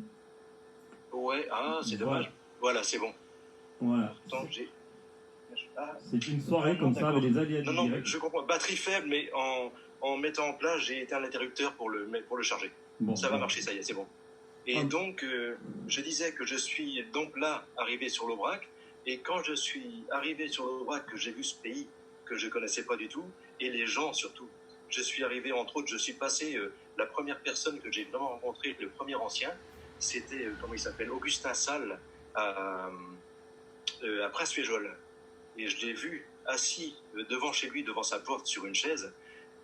Ouais, c'est dommage. Voilà, c'est bon. Voilà. C'est une soirée comme ça avec les aléas du direct. Non, je comprends. Batterie faible, mais en mettant en place, j'ai éteint l'interrupteur pour le charger. Bon, ça va marcher, ça y est, c'est bon. Et donc, je disais que je suis donc là, arrivé sur l'Aubrac, et quand je suis arrivé sur l'Aubrac, que j'ai vu ce pays que je connaissais pas du tout, et les gens surtout, je suis arrivé, entre autres, je suis passé, la première personne que j'ai vraiment rencontrée, le premier ancien, c'était, comment il s'appelle, Augustin Salle, à Prince-Féjol. Et je l'ai vu assis devant chez lui, devant sa porte, sur une chaise,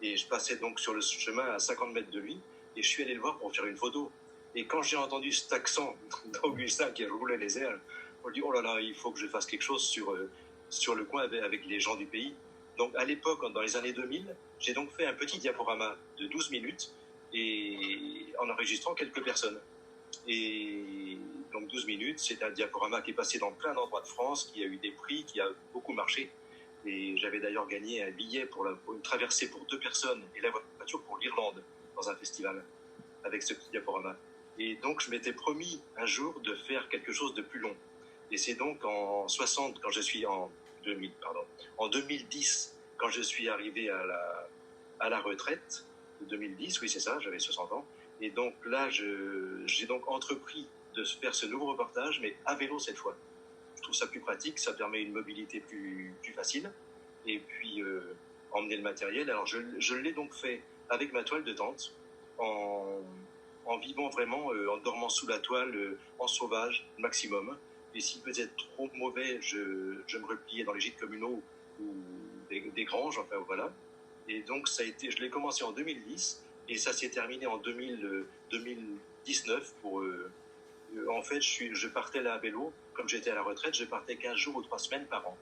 et je passais donc sur le chemin à 50 mètres de lui, et je suis allé le voir pour faire une photo. Et quand j'ai entendu cet accent d'Augustin qui roulait les airs, on dit, oh là là, il faut que je fasse quelque chose sur le coin avec les gens du pays. Donc à l'époque, dans les années 2000, j'ai donc fait un petit diaporama de 12 minutes et en enregistrant quelques personnes. Et donc 12 minutes, c'est un diaporama qui est passé dans plein d'endroits de France, qui a eu des prix, qui a beaucoup marché. Et j'avais d'ailleurs gagné un billet pour une traversée pour 2 personnes et la voiture pour l'Irlande dans un festival avec ce petit diaporama. Et donc je m'étais promis un jour de faire quelque chose de plus long. Et c'est donc en 2010, quand je suis arrivé à la retraite, de 2010, oui c'est ça, j'avais 60 ans. Et donc là, j'ai donc entrepris de faire ce nouveau reportage, mais à vélo cette fois. Je trouve ça plus pratique, ça permet une mobilité plus facile. Et puis, emmener le matériel. Alors, je l'ai donc fait avec ma toile de tente, en vivant vraiment, en dormant sous la toile, en sauvage, maximum. Et s'il faisait être trop mauvais, je me repliais dans les gîtes communaux ou des granges, enfin voilà. Et donc, je l'ai commencé en 2010. Et ça s'est terminé en 2019 en fait, je partais là à vélo. Comme j'étais à la retraite, je partais 15 jours ou 3 semaines par an.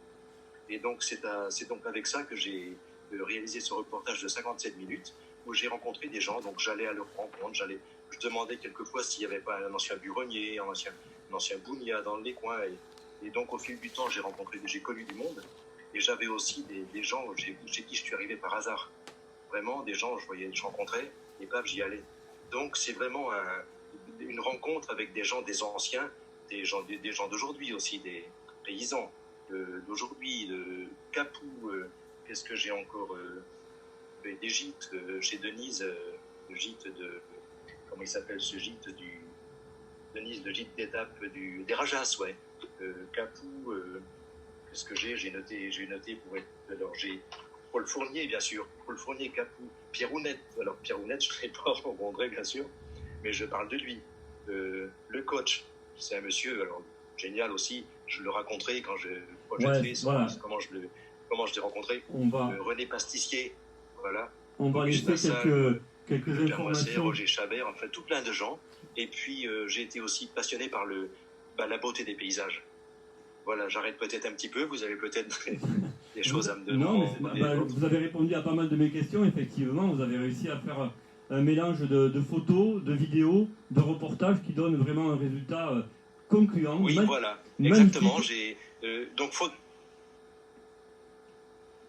Et donc, c'est donc avec ça que j'ai réalisé ce reportage de 57 minutes où j'ai rencontré des gens, donc j'allais à leur rencontre, je demandais quelquefois s'il n'y avait pas un ancien buronnier, un ancien bougna dans les coins, et donc au fil du temps j'ai connu du monde, et j'avais aussi des gens chez qui je suis arrivé par hasard, vraiment des gens je rencontrais, et paf, j'y allais. Donc c'est vraiment une rencontre avec des gens, des anciens, des gens d'aujourd'hui aussi, des paysans d'aujourd'hui, de Capou, qu'est-ce que j'ai encore, des gîtes chez Denise, le gîte de, comment il s'appelle ce gîte Denise, le gîte d'étape des Rajas, ouais. Capou, qu'est-ce que j'ai noté pour être, alors j'ai Paul Fournier, bien sûr, Paul Fournier, Capou, Pierre Ounette, alors Pierre Ounette, je ne l'ai pas rencontré, bien sûr, mais je parle de lui. Le coach, c'est un monsieur, alors génial aussi, je le raconterai quand je projetterai, voilà. comment je l'ai rencontré. René Pastissier, voilà. On va laisser quelques informations. Roger Chabert, enfin tout plein de gens. Et puis j'ai été aussi passionné par la beauté des paysages. Voilà, j'arrête peut-être un petit peu, vous avez peut-être des choses à me demander. Non, vous avez répondu à pas mal de mes questions, effectivement. Vous avez réussi à faire un mélange de photos, de vidéos, de reportages qui donne vraiment un résultat concluant. Oui, voilà, exactement.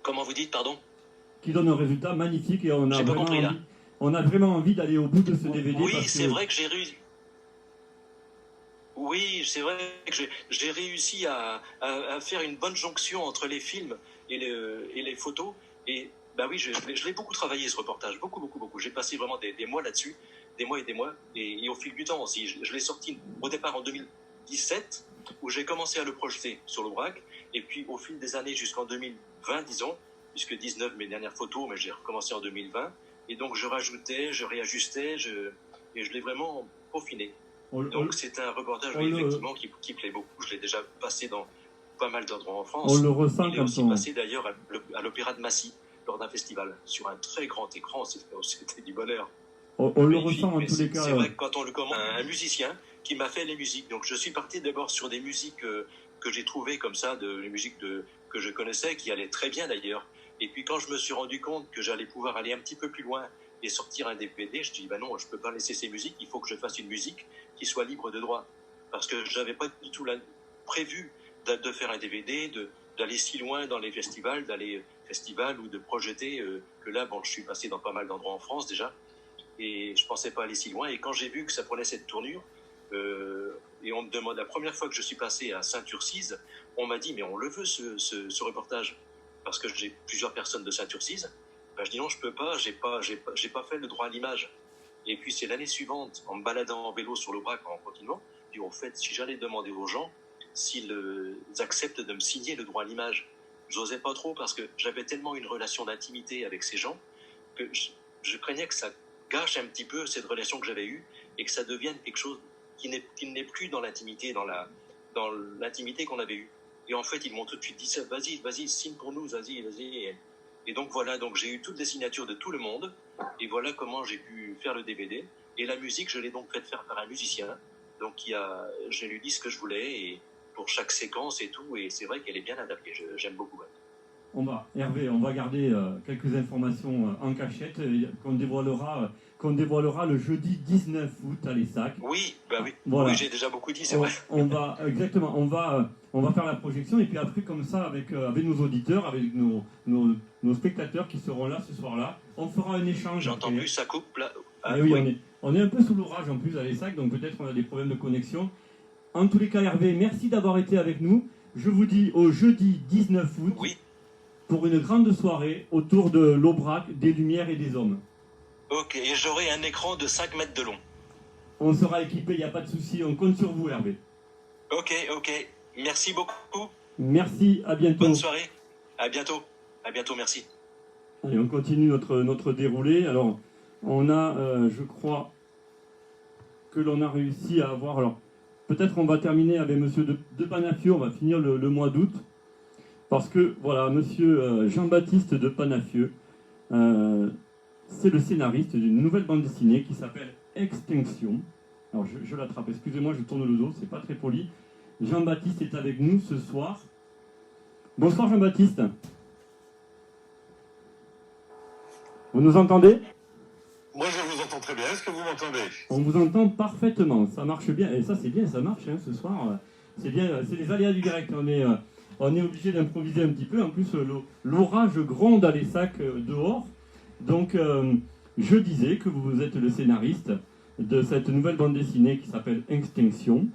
Comment vous dites, pardon? Qui donne un résultat magnifique et on a vraiment envie d'aller au bout de ce DVD. Oui, c'est vrai que j'ai réussi. Oui, c'est vrai que j'ai réussi à faire une bonne jonction entre les films et les photos. Et bah oui, je l'ai beaucoup travaillé, ce reportage, beaucoup. J'ai passé vraiment des mois là-dessus, des mois et des mois. Et au fil du temps aussi, je l'ai sorti au départ en 2017, où j'ai commencé à le projeter sur l'Aubrac. Et puis au fil des années jusqu'en 2020, disons, puisque 19 mes dernières photos, mais j'ai recommencé en 2020. Et donc je rajoutais, je réajustais, et je l'ai vraiment peaufiné. Donc c'est un reportage effectivement qui plaît beaucoup. Je l'ai déjà passé dans pas mal d'endroits en France. On le ressent. Il est aussi passé d'ailleurs à l'Opéra de Massy lors d'un festival sur un très grand écran. C'était du bonheur. On le ressent en tous les cas. C'est vrai que quand on le commence, un musicien qui m'a fait les musiques. Donc je suis parti d'abord sur des musiques que j'ai trouvées comme ça, des musiques que je connaissais, qui allaient très bien d'ailleurs. Et puis quand je me suis rendu compte que j'allais pouvoir aller un petit peu plus loin et sortir un DVD, je me dis non, je peux pas laisser ces musiques, il faut que je fasse une musique qui soit libre de droit. Parce que j'avais pas du tout prévu de faire un DVD, d'aller si loin dans les festivals, ou de projeter, que là, je suis passé dans pas mal d'endroits en France déjà, et je pensais pas aller si loin. Et quand j'ai vu que ça prenait cette tournure, et on me demande, la première fois que je suis passé à Saint-Urcise, on m'a dit, mais on le veut ce reportage, parce que j'ai plusieurs personnes de Saint-Urcise. Je dis non, je peux pas, j'ai pas fait le droit à l'image. Et puis c'est l'année suivante, en me baladant en vélo sur l'Aubrac en continuant, puis en fait, si j'allais demander aux gens s'ils acceptent de me signer le droit à l'image, j'osais pas trop parce que j'avais tellement une relation d'intimité avec ces gens que je craignais que ça gâche un petit peu cette relation que j'avais eue et que ça devienne quelque chose qui n'est plus dans l'intimité, dans l'intimité qu'on avait eue. Et en fait, ils m'ont tout de suite dit ça, vas-y, signe pour nous, vas-y. Et donc voilà, j'ai eu toutes les signatures de tout le monde, et voilà comment j'ai pu faire le DVD. Et la musique, je l'ai donc fait faire par un musicien, donc je lui dis ce que je voulais, et pour chaque séquence et tout, et c'est vrai qu'elle est bien adaptée, j'aime beaucoup. Hervé, on va garder quelques informations en cachette, qu'on dévoilera le jeudi 19 août à l'Essac. Oui, voilà. Oui, j'ai déjà beaucoup dit, c'est vrai. On va faire la projection, et puis après, comme ça, avec nos auditeurs, avec nos spectateurs qui seront là ce soir-là, on fera un échange. J'entends plus, ça coupe là. Oui. On est un peu sous l'orage en plus à l'Essac, donc peut-être on a des problèmes de connexion. En tous les cas, Hervé, merci d'avoir été avec nous. Je vous dis au jeudi 19 août. Oui. Pour une grande soirée autour de l'Aubrac, des lumières et des hommes. Ok, et j'aurai un écran de 5 mètres de long. On sera équipé, il n'y a pas de souci, on compte sur vous, Hervé. Ok, merci beaucoup. Merci, à bientôt. Bonne soirée, à bientôt, merci. Allez, on continue notre déroulé. Alors, on a, je crois, que l'on a réussi à avoir... Alors, peut-être on va terminer avec monsieur de Panafieux, on va finir le mois d'août. Parce que, voilà, monsieur Jean-Baptiste de Panafieux, c'est le scénariste d'une nouvelle bande dessinée qui s'appelle Extinction. Alors, je l'attrape, excusez-moi, je tourne le dos, c'est pas très poli. Jean-Baptiste est avec nous ce soir. Bonsoir Jean-Baptiste. Vous nous entendez? Moi, je vous entends très bien. Est-ce que vous m'entendez? On vous entend parfaitement. Ça marche bien. Et ça, c'est bien, ça marche ce soir. C'est bien, c'est les aléas du direct. On est obligé d'improviser un petit peu. En plus, l'orage gronde à l'Essac dehors. Donc, je disais que vous êtes le scénariste de cette nouvelle bande dessinée qui s'appelle Extinction.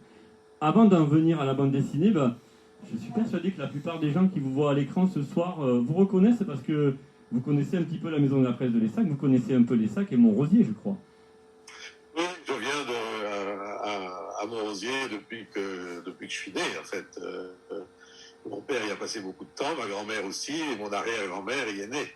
Avant d'en venir à la bande dessinée, je suis persuadé que la plupart des gens qui vous voient à l'écran ce soir vous reconnaissent parce que vous connaissez un petit peu la maison de la presse de l'Essac, vous connaissez un peu l'Essac et Montrosier, je crois. Oui, je viens à Montrosier depuis que je suis né, en fait. Mon père y a passé beaucoup de temps, ma grand-mère aussi, et mon arrière-grand-mère y est née.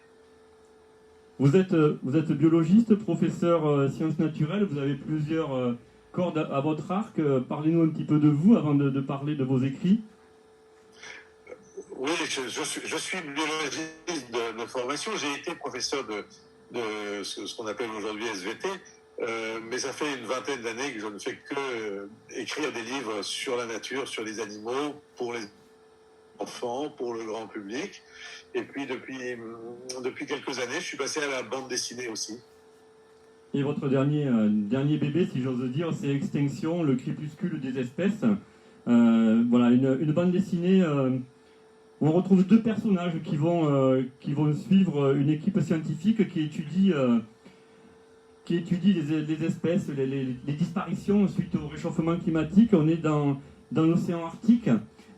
Vous êtes biologiste, professeur sciences naturelles, vous avez plusieurs cordes à votre arc. Parlez-nous un petit peu de vous avant de parler de vos écrits. Oui, je suis biologiste de formation. J'ai été professeur de ce qu'on appelle aujourd'hui SVT, mais ça fait une vingtaine d'années que je ne fais que écrire des livres sur la nature, sur les animaux, pour les enfants, pour le grand public. Et puis depuis quelques années, je suis passé à la bande dessinée aussi. Et votre dernier bébé, si j'ose dire, c'est Extinction, le crépuscule des espèces. Voilà, une bande dessinée où on retrouve deux personnages qui vont suivre une équipe scientifique qui étudie les espèces, les disparitions suite au réchauffement climatique. On est dans l'océan Arctique.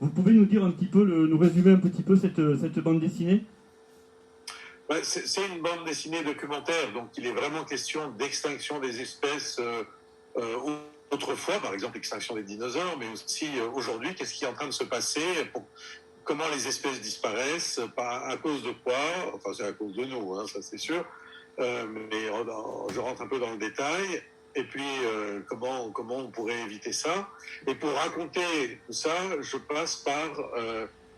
Vous pouvez nous dire un petit peu, nous résumer un petit peu cette bande dessinée? C'est une bande dessinée documentaire, donc il est vraiment question d'extinction des espèces autrefois, par exemple l'extinction des dinosaures, mais aussi aujourd'hui, qu'est-ce qui est en train de se passer, comment les espèces disparaissent, à cause de quoi, enfin c'est à cause de nous, hein, ça c'est sûr, mais je rentre un peu dans le détail, et puis comment on pourrait éviter ça. Et pour raconter tout ça, je passe par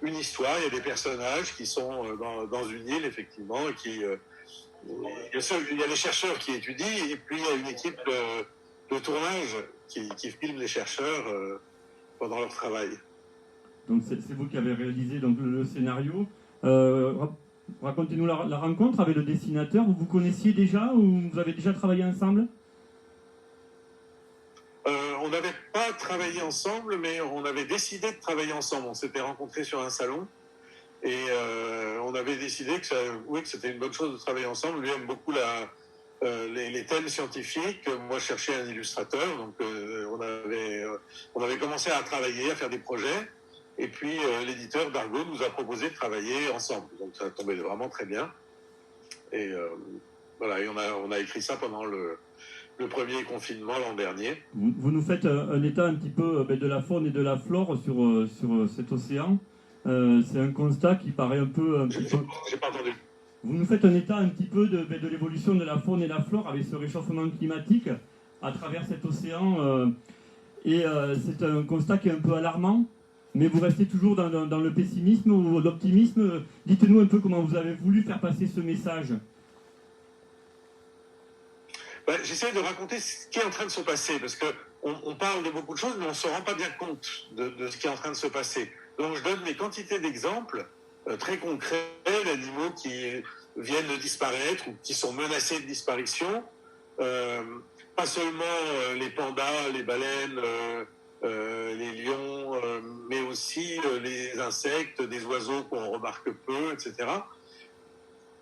une histoire. Il y a des personnages qui sont dans une île, effectivement, il y a les chercheurs qui étudient, et puis il y a une équipe de tournage qui filme les chercheurs pendant leur travail. Donc c'est vous qui avez réalisé donc, le scénario. Racontez-nous la rencontre avec le dessinateur. Vous vous connaissiez déjà ou vous avez déjà travaillé ensemble? On n'avait pas travaillé ensemble, mais on avait décidé de travailler ensemble. On s'était rencontrés sur un salon et on avait décidé que c'était une bonne chose de travailler ensemble. Lui aime beaucoup les thèmes scientifiques. Moi, je cherchais un illustrateur, donc on avait commencé à travailler, à faire des projets. Et puis l'éditeur d'Argo nous a proposé de travailler ensemble. Donc ça tombait vraiment très bien. Et voilà, et on a écrit ça pendant le premier confinement l'an dernier. Vous nous faites un état un petit peu de la faune et de la flore sur cet océan. C'est un constat qui paraît un peu... J'ai pas entendu. Vous nous faites un état un petit peu de l'évolution de la faune et de la flore avec ce réchauffement climatique à travers cet océan. Et c'est un constat qui est un peu alarmant, mais vous restez toujours dans le pessimisme ou l'optimisme. Dites-nous un peu comment vous avez voulu faire passer ce message. J'essaie de raconter ce qui est en train de se passer, parce qu'on parle de beaucoup de choses, mais on ne se rend pas bien compte de ce qui est en train de se passer. Donc je donne des quantités d'exemples très concrets d'animaux qui viennent de disparaître ou qui sont menacés de disparition. Pas seulement les pandas, les baleines, les lions, mais aussi les insectes, des oiseaux qu'on remarque peu, etc.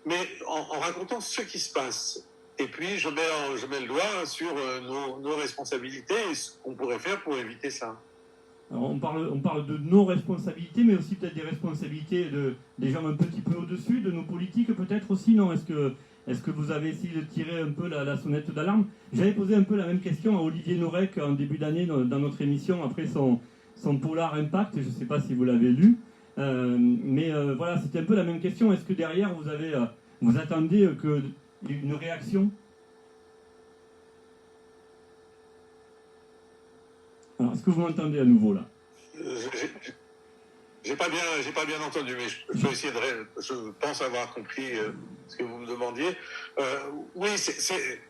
Mais en racontant ce qui se passe. Et puis, je mets le doigt sur nos responsabilités et ce qu'on pourrait faire pour éviter ça. Alors on parle de nos responsabilités, mais aussi peut-être des responsabilités des gens un petit peu au-dessus, de nos politiques peut-être aussi, non? Est-ce que vous avez essayé de tirer un peu la sonnette d'alarme? J'avais posé un peu la même question à Olivier Norek en début d'année dans notre émission, après son Polar Impact, je ne sais pas si vous l'avez lu, mais voilà, c'était un peu la même question. Est-ce que derrière, vous attendez une réaction? Alors, est-ce que vous m'entendez à nouveau là? J'ai pas bien entendu, mais je peux essayer je pense avoir compris ce que vous me demandiez. Oui,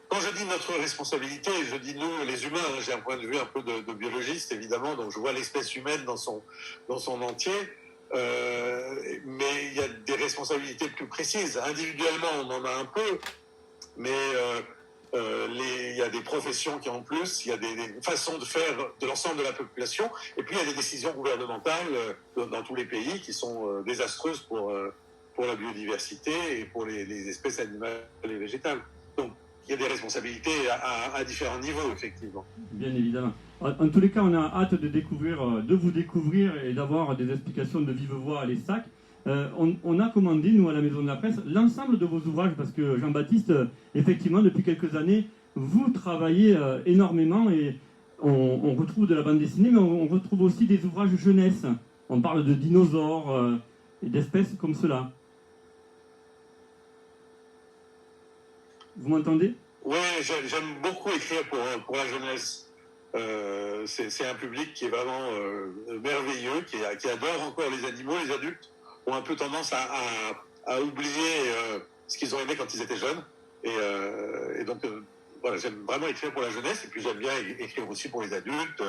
quand je dis notre responsabilité, je dis nous, les humains. J'ai un point de vue un peu de biologiste, évidemment, donc je vois l'espèce humaine dans son entier. Mais il y a des responsabilités plus précises. Individuellement, on en a un peu, mais il y a des professions qui en plus, il y a des façons de faire de l'ensemble de la population, et puis il y a des décisions gouvernementales dans tous les pays qui sont désastreuses pour la biodiversité et pour les espèces animales et végétales. Donc il y a des responsabilités à différents niveaux, effectivement. Bien évidemment. En tous les cas, on a hâte de vous découvrir et d'avoir des explications de vive voix à l'ESSAC. On a commandé, nous, à la Maison de la Presse, l'ensemble de vos ouvrages, parce que Jean-Baptiste, effectivement, depuis quelques années, vous travaillez énormément et on retrouve de la bande dessinée, mais on retrouve aussi des ouvrages jeunesse. On parle de dinosaures et d'espèces comme cela. Vous m'entendez? Oui, j'aime beaucoup écrire pour la jeunesse. C'est un public qui est vraiment merveilleux, qui adore encore les animaux. Les adultes ont un peu tendance à oublier ce qu'ils ont aimé quand ils étaient jeunes. Et donc, voilà, j'aime vraiment écrire pour la jeunesse, et puis j'aime bien écrire aussi pour les adultes.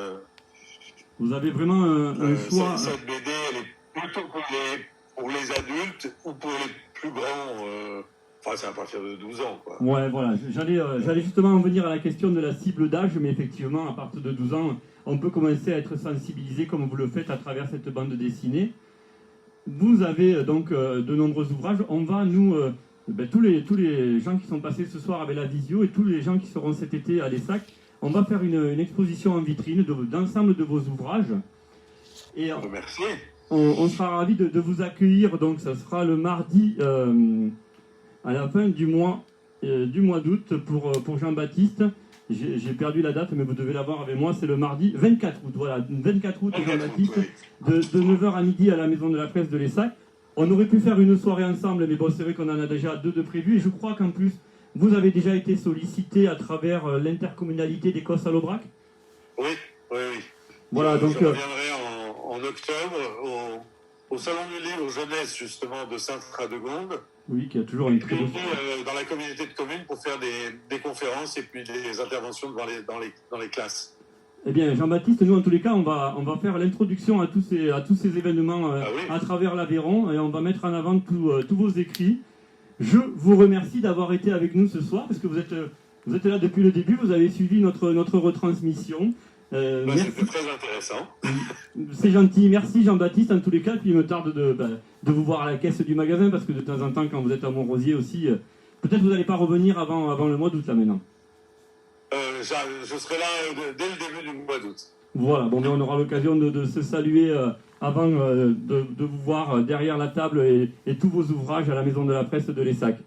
Vous avez vraiment un choix. Cette BD, elle est plutôt pour les adultes ou pour les plus grands. Enfin, c'est à partir de 12 ans, quoi. Ouais, voilà. J'allais justement en venir à la question de la cible d'âge, mais effectivement, à partir de 12 ans, on peut commencer à être sensibilisé, comme vous le faites à travers cette bande dessinée. Vous avez donc de nombreux ouvrages. On va, nous, tous les gens qui sont passés ce soir avec la visio et tous les gens qui seront cet été à l'ESSAC, on va faire une exposition en vitrine d'ensemble de vos ouvrages. Et merci. On sera ravis de vous accueillir. Donc, ça sera le mardi à la fin du mois d'août pour Jean-Baptiste. J'ai perdu la date, mais vous devez l'avoir avec moi. C'est le mardi 24 août. Voilà, 24 août, Jean-Baptiste, de 9h à midi à la Maison de la Presse de l'ESSAC. On aurait pu faire une soirée ensemble, mais bon, c'est vrai qu'on en a déjà deux de prévus. Et je crois qu'en plus, vous avez déjà été sollicité à travers l'intercommunalité d'Écosse à l'Aubrac. Oui. Voilà, donc. Je reviendrai en octobre au Salon du Livre Jeunesse, justement, de Sainte-Radegonde. Oui, qui a toujours une très bonne... dans la communauté de communes pour faire des conférences et puis des interventions dans les classes. Eh bien, Jean-Baptiste, nous, en tous les cas, on va faire l'introduction à tous ces événements à travers l'Aveyron, et on va mettre en avant tous vos écrits. Je vous remercie d'avoir été avec nous ce soir, parce que vous êtes là depuis le début, vous avez suivi notre retransmission. C'était très intéressant. C'est gentil, merci Jean-Baptiste en tous les cas, puis il me tarde de vous voir à la caisse du magasin, parce que de temps en temps, quand vous êtes à Montrosier aussi, peut-être vous n'allez pas revenir avant le mois d'août là maintenant. Je serai là dès le début du mois d'août. Voilà, bon, mais on aura l'occasion de se saluer avant de vous voir derrière la table et tous vos ouvrages à la Maison de la Presse de l'ESSAC.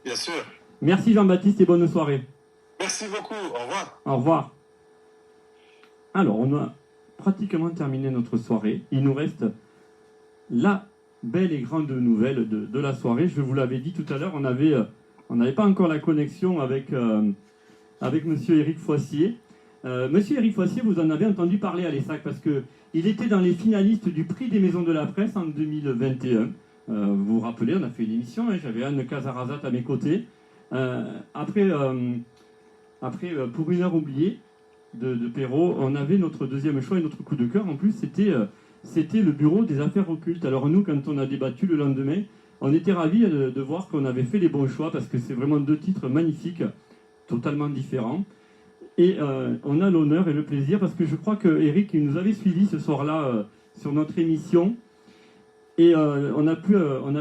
Bien sûr. Merci Jean-Baptiste et bonne soirée. Merci beaucoup, au revoir. Au revoir. Alors, on a pratiquement terminé notre soirée. Il nous reste la belle et grande nouvelle de la soirée. Je vous l'avais dit tout à l'heure, on n'avait pas encore la connexion avec Monsieur Éric Foissier. Monsieur Éric Foissier, vous en avez entendu parler à l'ESSAC parce qu'il était dans les finalistes du prix des Maisons de la Presse en 2021. Vous vous rappelez, on a fait une émission, j'avais Anne Casarazat à mes côtés. Après, pour une heure oubliée de Perrault, on avait notre deuxième choix et notre coup de cœur. En plus, c'était le bureau des affaires occultes. Alors nous, quand on a débattu le lendemain, on était ravis de voir qu'on avait fait les bons choix parce que c'est vraiment deux titres magnifiques, totalement différents. Et on a l'honneur et le plaisir parce que je crois que Eric nous avait suivis ce soir-là sur notre émission et on a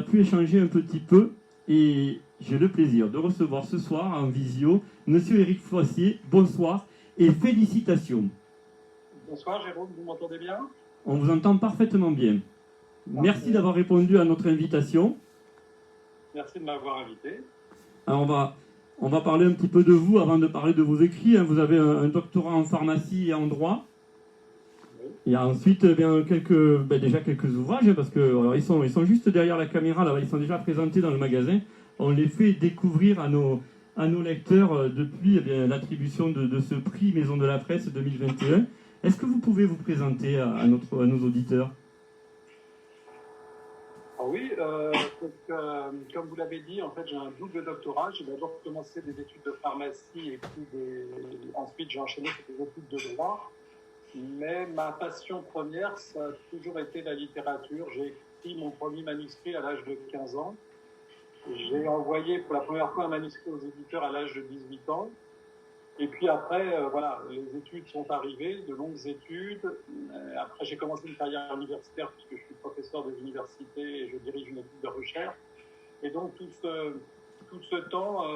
pu échanger un petit peu et j'ai le plaisir de recevoir ce soir en visio Monsieur Éric Foissier. Bonsoir et félicitations. Bonsoir Jérôme, vous m'entendez bien? On vous entend parfaitement bien. Merci d'avoir répondu à notre invitation. Merci de m'avoir invité. Alors on va parler un petit peu de vous avant de parler de vos écrits. Vous avez un doctorat en pharmacie et en droit. Oui. Il y a ensuite déjà quelques ouvrages, parce que alors, ils sont juste derrière la caméra, là, ils sont déjà présentés dans le magasin. On les fait découvrir à nos lecteurs depuis l'attribution de ce prix Maison de la Presse 2021. Est-ce que vous pouvez vous présenter à nos auditeurs? Oui, comme vous l'avez dit, en fait, j'ai un double doctorat. J'ai d'abord commencé des études de pharmacie et puis ensuite j'ai enchaîné sur des études de droit. Mais ma passion première, ça a toujours été la littérature. J'ai écrit mon premier manuscrit à l'âge de 15 ans. J'ai envoyé pour la première fois un manuscrit aux éditeurs à l'âge de 18 ans. Et puis après, voilà, les études sont arrivées, de longues études. Après, j'ai commencé une carrière universitaire puisque je suis professeur des universités et je dirige une équipe de recherche. Et donc, tout ce temps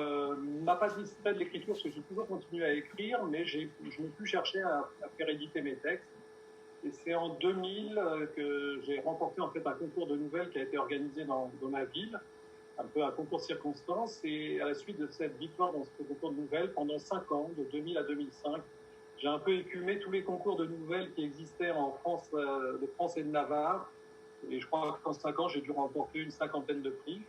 m'a pas distrait de l'écriture parce que j'ai toujours continué à écrire, mais je n'ai plus cherché à faire éditer mes textes. Et c'est en 2000 que j'ai remporté en fait un concours de nouvelles qui a été organisé dans ma ville, un peu un concours de circonstances. Et à la suite de cette victoire dans ce concours de nouvelles, pendant 5 ans, de 2000 à 2005, j'ai un peu écumé tous les concours de nouvelles qui existaient en France, de France et de Navarre. Et je crois qu'en 5 ans, j'ai dû remporter une 50aine de prix.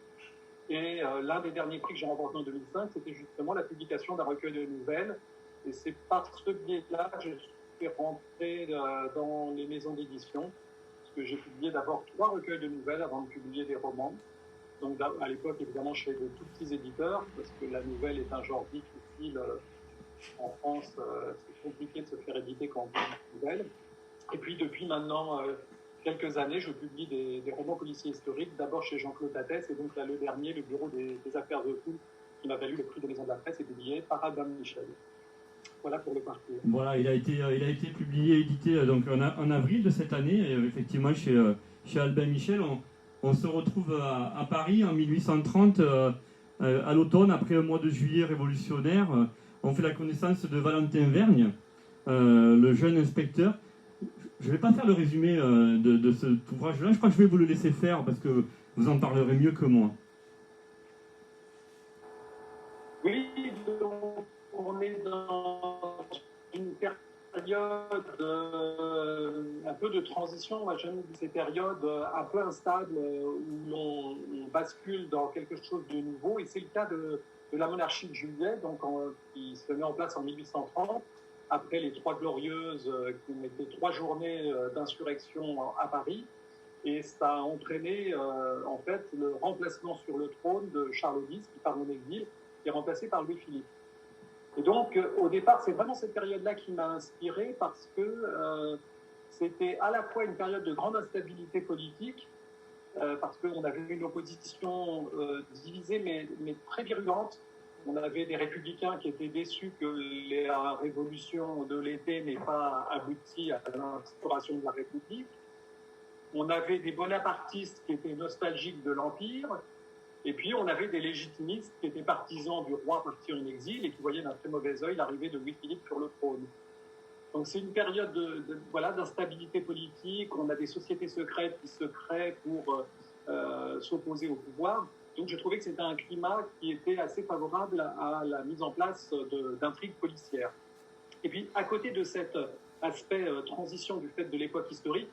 Et l'un des derniers prix que j'ai remporté en 2005, c'était justement la publication d'un recueil de nouvelles. Et c'est par ce biais-là que je suis rentré dans les maisons d'édition, parce que j'ai publié d'abord 3 recueils de nouvelles avant de publier des romans. Donc à l'époque, évidemment, chez de tout petits éditeurs, parce que la nouvelle est un genre difficile. En France, c'est compliqué de se faire éditer quand on publie une nouvelle. Et puis depuis maintenant quelques années, je publie des romans policiers historiques, d'abord chez Jean-Claude Dattès, et donc là, le dernier, le Bureau des affaires de fou, qui m'a valu le prix des maisons de la presse, est publié par Albin Michel. Voilà pour le parcours. Voilà, il a été publié, édité donc en avril de cette année, et effectivement chez Albin Michel. On se retrouve à Paris en 1830, à l'automne, après un mois de juillet révolutionnaire. On fait la connaissance de Valentin Vergne, le jeune inspecteur. Je ne vais pas faire le résumé de cet ouvrage-là. Je crois que je vais vous le laisser faire parce que vous en parlerez mieux que moi. Oui, donc on est dans une période un peu de transition. Moi, j'aime ces périodes un peu instables où l'on bascule dans quelque chose de nouveau. Et c'est le cas de la monarchie de Juillet, donc, qui se met en place en 1830. Après les 3 glorieuses, qui ont été 3 journées d'insurrection à Paris. Et ça a entraîné, en fait, le remplacement sur le trône de Charles X, qui part en exil, qui est remplacé par Louis-Philippe. Et donc, au départ, c'est vraiment cette période-là qui m'a inspiré, parce que c'était à la fois une période de grande instabilité politique, parce qu'on avait une opposition divisée, mais très virulente. On avait des républicains qui étaient déçus que la révolution de l'été n'ait pas abouti à l'instauration de la République. On avait des bonapartistes qui étaient nostalgiques de l'Empire. Et puis, on avait des légitimistes qui étaient partisans du roi parti en exil et qui voyaient d'un très mauvais œil l'arrivée de Louis-Philippe sur le trône. Donc, c'est une période d'instabilité politique. On a des sociétés secrètes qui se créent pour s'opposer au pouvoir. Donc, je trouvais que c'était un climat qui était assez favorable à la mise en place d'intrigues policières. Et puis, à côté de cet aspect transition du fait de l'époque historique,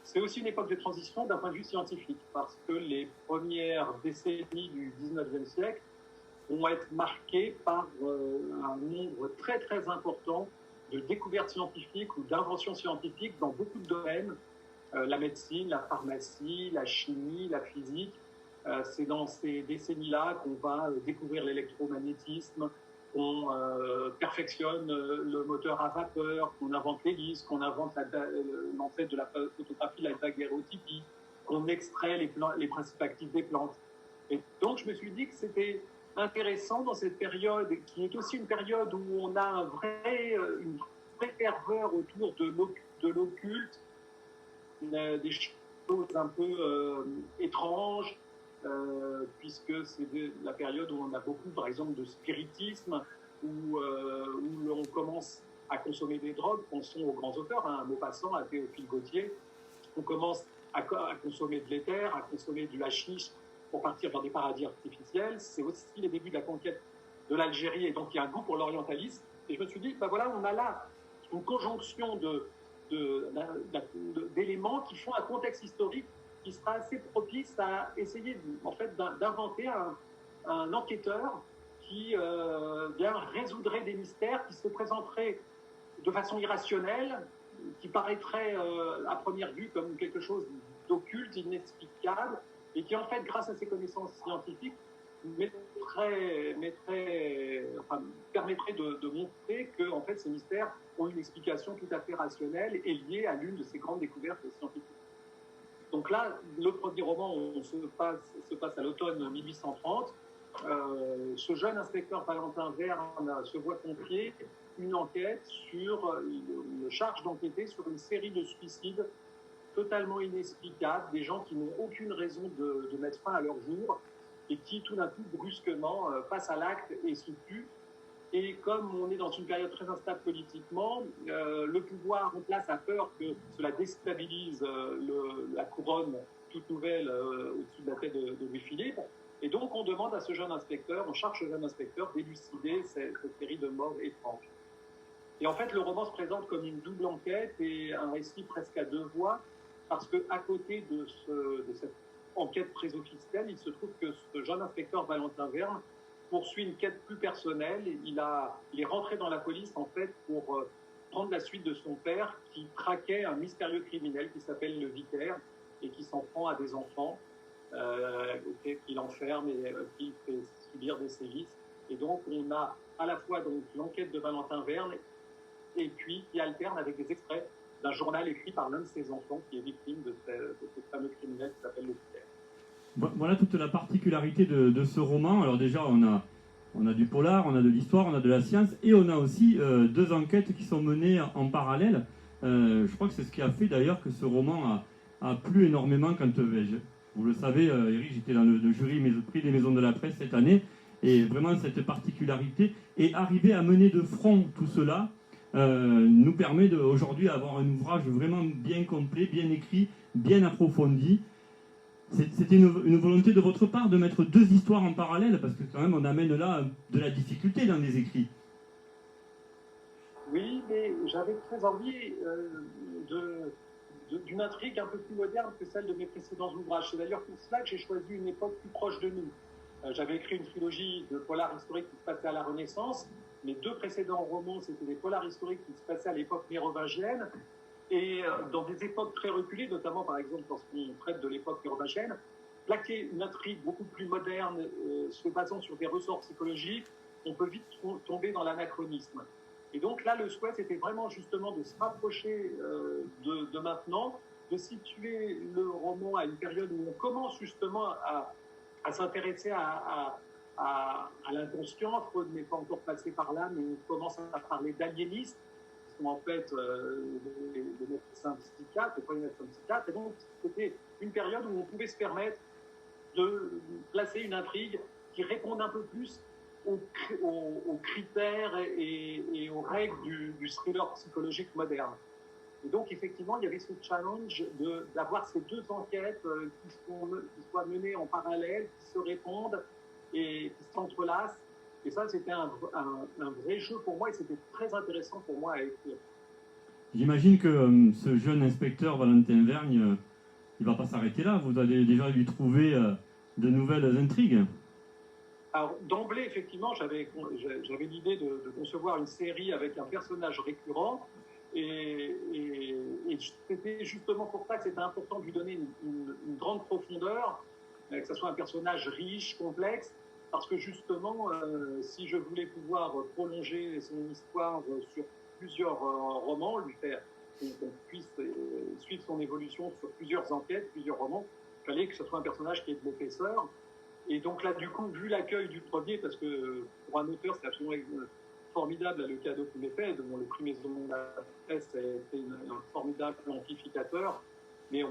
c'est aussi une époque de transition d'un point de vue scientifique, parce que les premières décennies du 19e siècle vont être marquées par un nombre très, très important de découvertes scientifiques ou d'inventions scientifiques dans beaucoup de domaines, la médecine, la pharmacie, la chimie, la physique. C'est dans ces décennies-là qu'on va découvrir l'électromagnétisme, qu'on perfectionne le moteur à vapeur, qu'on invente l'hélice, qu'on invente l'ancêtre de la photographie, la daguerréotypie, qu'on extrait les principes actifs des plantes. Et donc, je me suis dit que c'était intéressant dans cette période, qui est aussi une période où on a une vraie ferveur autour de l'occulte, des choses un peu étranges, puisque c'est la période où on a beaucoup, par exemple, de spiritisme, où on commence à consommer des drogues. Pensons aux grands auteurs, un mot passant, à Théophile Gautier. On commence à consommer de l'éther, à consommer du hashish pour partir dans des paradis artificiels. C'est aussi les débuts de la conquête de l'Algérie, et donc il y a un goût pour l'orientalisme. Et je me suis dit, voilà, on a là une conjonction d'éléments qui font un contexte historique qui sera assez propice à essayer d'inventer un enquêteur qui résoudrait des mystères qui se présenteraient de façon irrationnelle, qui paraîtrait à première vue comme quelque chose d'occulte, inexplicable, et qui en fait, grâce à ses connaissances scientifiques, permettrait de montrer que en fait, ces mystères ont une explication tout à fait rationnelle et liée à l'une de ces grandes découvertes scientifiques. Donc là, le premier roman se passe à l'automne 1830. Ce jeune inspecteur Valentin Verne se voit confier une enquête une charge d'enquêter sur une série de suicides totalement inexplicables, des gens qui n'ont aucune raison de mettre fin à leur jour et qui tout d'un coup brusquement passent à l'acte et se tuent. Et comme on est dans une période très instable politiquement, le pouvoir en place a peur que cela déstabilise la couronne toute nouvelle au-dessus de la tête de Louis-Philippe. Et donc on demande à ce jeune inspecteur, on charge ce jeune inspecteur d'élucider cette série de morts étranges. Et en fait, le roman se présente comme une double enquête et un récit presque à deux voix, parce qu'à côté de cette enquête présofficielle, il se trouve que ce jeune inspecteur Valentin Verne poursuit une quête plus personnelle. Il est rentré dans la police en fait pour prendre la suite de son père qui traquait un mystérieux criminel qui s'appelle le Vicaire et qui s'en prend à des enfants, qu'il enferme et qui fait subir des sévices. Et donc on a à la fois donc l'enquête de Valentin Verne et puis qui alterne avec des extraits d'un journal écrit par l'un de ses enfants qui est victime de ce fameux criminel qui s'appelle le Vicaire. Voilà toute la particularité de ce roman. Alors déjà, on a du polar, on a de l'histoire, on a de la science, et on a aussi deux enquêtes qui sont menées en parallèle. Je crois que c'est ce qui a fait d'ailleurs que ce roman a plu énormément quand vous le savez, Eric, j'étais dans le jury prix des maisons de la presse cette année, et vraiment cette particularité, et arriver à mener de front tout cela, nous permet aujourd'hui d'avoir un ouvrage vraiment bien complet, bien écrit, bien approfondi. C'était une volonté de votre part de mettre deux histoires en parallèle, parce que quand même on amène là de la difficulté dans les écrits. Oui, mais j'avais très envie d'une intrigue un peu plus moderne que celle de mes précédents ouvrages. C'est d'ailleurs pour cela que j'ai choisi une époque plus proche de nous. J'avais écrit une trilogie de polars historiques qui se passait à la Renaissance. Mes deux précédents romans, c'était des polars historiques qui se passaient à l'époque mérovingienne. Et dans des époques très reculées, notamment par exemple lorsqu'on traite de l'époque mérovingienne, plaquer une intrigue beaucoup plus moderne, se basant sur des ressorts psychologiques, on peut vite tomber dans l'anachronisme. Et donc là, le souhait, c'était vraiment justement de se rapprocher de maintenant, de situer le roman à une période où on commence justement à s'intéresser à l'inconscient. Freud n'est pas encore passé par là, mais on commence à parler d'aliénisme, qui sont en fait des médecins psychiatres, des premiers médecins psychiatres. Et donc, c'était une période où on pouvait se permettre de placer une intrigue qui réponde un peu plus aux critères et aux règles du thriller psychologique moderne. Et donc, effectivement, il y avait ce challenge d'avoir ces deux enquêtes qui soient menées en parallèle, qui se répondent et qui s'entrelacent. Et ça, c'était un vrai jeu pour moi et c'était très intéressant pour moi à écrire. J'imagine que ce jeune inspecteur Valentin Vergne, il ne va pas s'arrêter là. Vous allez déjà lui trouver de nouvelles intrigues. Alors, d'emblée, effectivement, j'avais l'idée de concevoir une série avec un personnage récurrent. Et c'était justement pour ça que c'était important de lui donner une grande profondeur, que ce soit un personnage riche, complexe, parce que justement, si je voulais pouvoir prolonger son histoire sur plusieurs romans, lui faire qu'on puisse suivre son évolution sur plusieurs enquêtes, plusieurs romans, il fallait que ce soit un personnage qui ait de l'épaisseur. Et donc là, du coup, vu l'accueil du premier, parce que pour un auteur, c'est absolument formidable le cadeau qu'il m'est fait, dont le prix Maison de la Presse a été un formidable amplificateur. Mais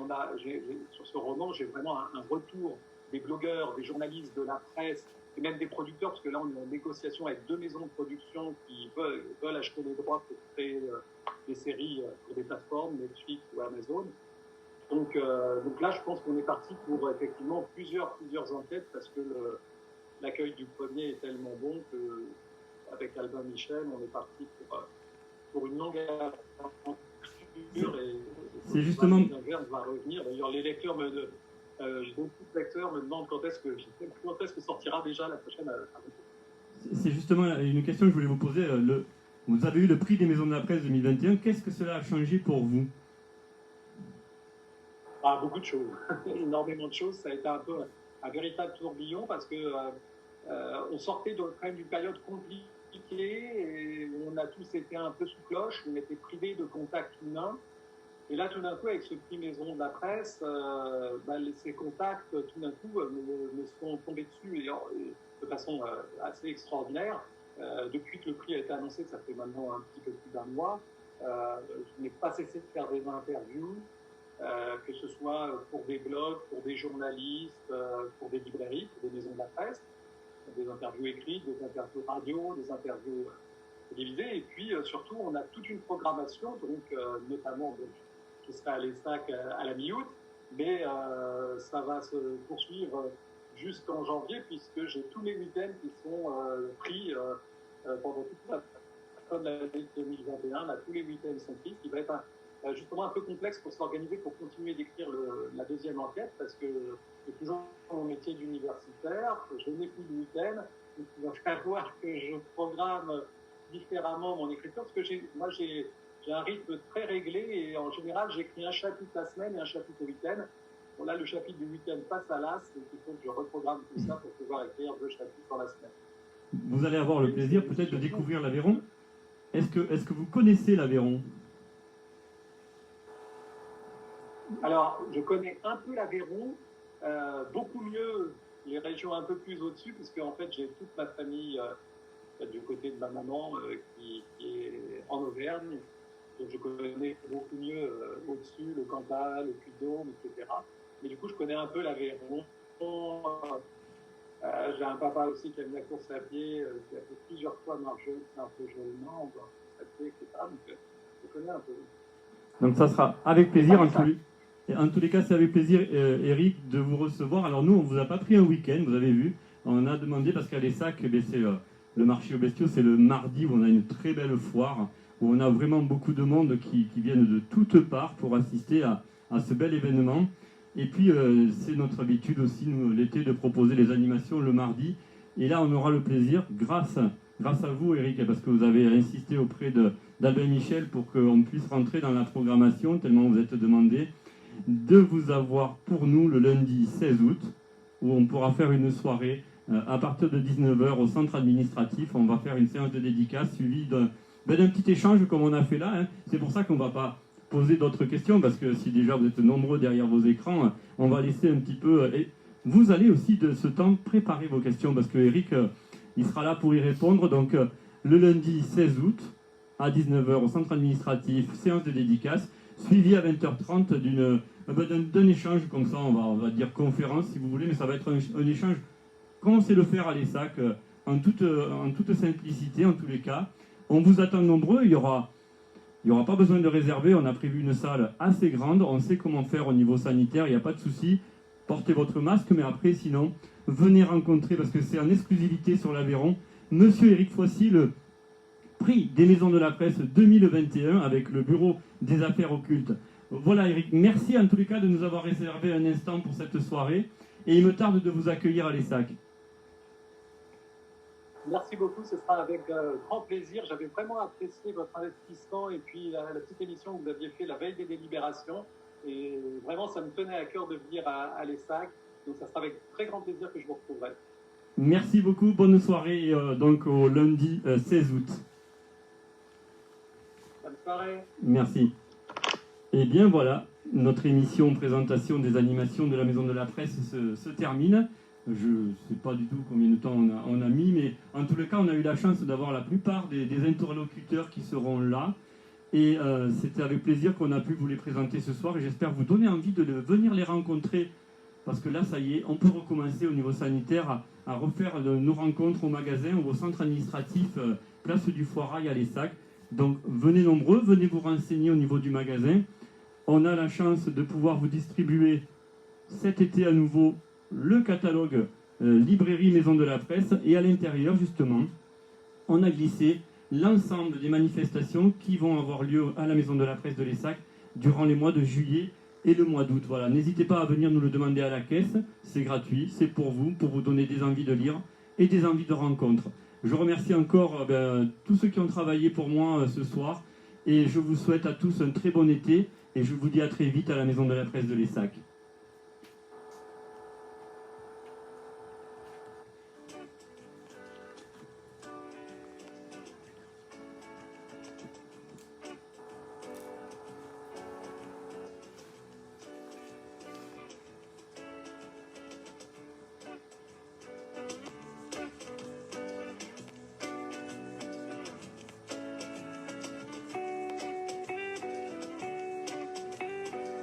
sur ce roman, j'ai vraiment un retour des blogueurs, des journalistes, de la presse, et même des producteurs, parce que là, on est en négociation avec deux maisons de production qui veulent acheter les droits pour créer des séries pour des plateformes, Netflix ou Amazon. Donc là, je pense qu'on est parti pour effectivement plusieurs enquêtes, parce que l'accueil du premier est tellement bon que avec Albin Michel, on est parti pour une longue aventure et c'est justement Verne va revenir. D'ailleurs, les lecteurs beaucoup de lecteurs me demandent quand est-ce que sortira déjà la prochaine. C'est justement une question que je voulais vous poser. Vous avez eu le prix des Maisons de la Presse 2021. Qu'est-ce que cela a changé pour vous? Beaucoup de choses, énormément de choses. Ça a été un peu un véritable tourbillon parce que on sortait quand même d'une période compliquée et on a tous été un peu sous cloche. On était privés de contact humain Et là, tout d'un coup, avec ce prix Maison de la Presse, ces contacts, tout d'un coup, me sont tombés dessus et de façon assez extraordinaire. Depuis que le prix a été annoncé, ça fait maintenant un petit peu plus d'un mois, je n'ai pas cessé de faire des interviews, que ce soit pour des blogs, pour des journalistes, pour des librairies, pour des maisons de la presse, des interviews écrites, des interviews radio, des interviews télévisées. Et puis, surtout, on a toute une programmation, donc notamment... Je serai à l'ESSAC à la mi-août, mais ça va se poursuivre jusqu'en janvier, puisque j'ai tous mes week-ends qui sont pris pendant toute l'année 2021. Là, tous les week-ends sont pris, ce qui va être justement un peu complexe pour s'organiser, pour continuer d'écrire la deuxième enquête, parce que c'est toujours mon métier d'universitaire, je n'ai plus de week-end, donc il va falloir que je programme différemment mon écriture, parce que j'ai un rythme très réglé et en général, j'écris un chapitre la semaine et un chapitre au week-end. Bon, là, le chapitre du week-end passe à l'as, donc il faut que je reprogramme tout ça pour pouvoir écrire 2 chapitres dans la semaine. Vous allez avoir le plaisir peut-être de découvrir l'Aveyron. Est-ce que vous connaissez l'Aveyron? Alors, je connais un peu l'Aveyron, beaucoup mieux les régions un peu plus au-dessus, puisque en fait, j'ai toute ma famille du côté de ma maman qui est en Auvergne. Donc je connais beaucoup mieux au-dessus, le Cantal, le Puy-de-Dôme, etc. Mais du coup, je connais un peu l'Aveyron. J'ai un papa aussi qui aime la course à pied, qui a fait plusieurs fois Marjeux, Saint-Feugelet-Mans, course à pied, etc. Donc je connais un peu. Donc ça sera avec plaisir. En tous les cas, c'est avec plaisir, Eric, de vous recevoir. Alors nous, on ne vous a pas pris un week-end, vous avez vu. On a demandé, parce qu'à l'ESSAC, c'est le marché aux bestiaux, c'est le mardi où on a une très belle foire, où on a vraiment beaucoup de monde qui viennent de toutes parts pour assister à ce bel événement. Et puis, c'est notre habitude aussi, nous, l'été, de proposer les animations le mardi. Et là, on aura le plaisir, grâce à vous, Eric, parce que vous avez insisté auprès d'Albin Michel pour qu'on puisse rentrer dans la programmation, tellement vous êtes demandé, de vous avoir pour nous le lundi 16 août, où on pourra faire une soirée à partir de 19h au centre administratif. On va faire une séance de dédicace suivie d'un petit échange comme on a fait là. C'est pour ça qu'on ne va pas poser d'autres questions, parce que si déjà vous êtes nombreux derrière vos écrans, on va laisser un petit peu... Et vous allez aussi de ce temps préparer vos questions, parce que Eric, il sera là pour y répondre. Donc le lundi 16 août à 19h au centre administratif, séance de dédicace, suivie à 20h30 d'un échange comme ça, on va dire conférence si vous voulez, mais ça va être un échange comme on sait le faire à l'ESSAC, en toute simplicité en tous les cas. On vous attend nombreux, il n'y aura pas besoin de réserver, on a prévu une salle assez grande, on sait comment faire au niveau sanitaire, il n'y a pas de souci. Portez votre masque, mais après sinon, venez rencontrer, parce que c'est en exclusivité sur l'Aveyron, Monsieur Eric Foissy, le prix des maisons de la presse 2021 avec le bureau des affaires occultes. Voilà Eric, merci en tous les cas de nous avoir réservé un instant pour cette soirée, et il me tarde de vous accueillir à l'ESSAC. Merci beaucoup, ce sera avec grand plaisir. J'avais vraiment apprécié votre investissement et puis la petite émission que vous aviez fait la veille des délibérations. Et vraiment, ça me tenait à cœur de venir à l'ESSAC. Donc, ça sera avec très grand plaisir que je vous retrouverai. Merci beaucoup, bonne soirée donc au lundi 16 août. Bonne soirée. Merci. Et bien voilà, notre émission présentation des animations de la Maison de la Presse se termine. Je ne sais pas du tout combien de temps on a mis, mais en tous les cas, on a eu la chance d'avoir la plupart des interlocuteurs qui seront là. Et c'était avec plaisir qu'on a pu vous les présenter ce soir. Et j'espère vous donner envie de venir les rencontrer. Parce que là, ça y est, on peut recommencer au niveau sanitaire à refaire nos rencontres au magasin ou au centre administratif, place du Foirail à l'ESSAC. Donc venez nombreux, venez vous renseigner au niveau du magasin. On a la chance de pouvoir vous distribuer cet été à nouveau le catalogue librairie Maison de la Presse, et à l'intérieur justement on a glissé l'ensemble des manifestations qui vont avoir lieu à la Maison de la Presse de l'ESSAC durant les mois de juillet et le mois d'août. Voilà, n'hésitez pas à venir nous le demander à la caisse, c'est gratuit, c'est pour vous donner des envies de lire et des envies de rencontre. Je remercie encore tous ceux qui ont travaillé pour moi ce soir, et je vous souhaite à tous un très bon été, et je vous dis à très vite à la Maison de la Presse de l'ESSAC.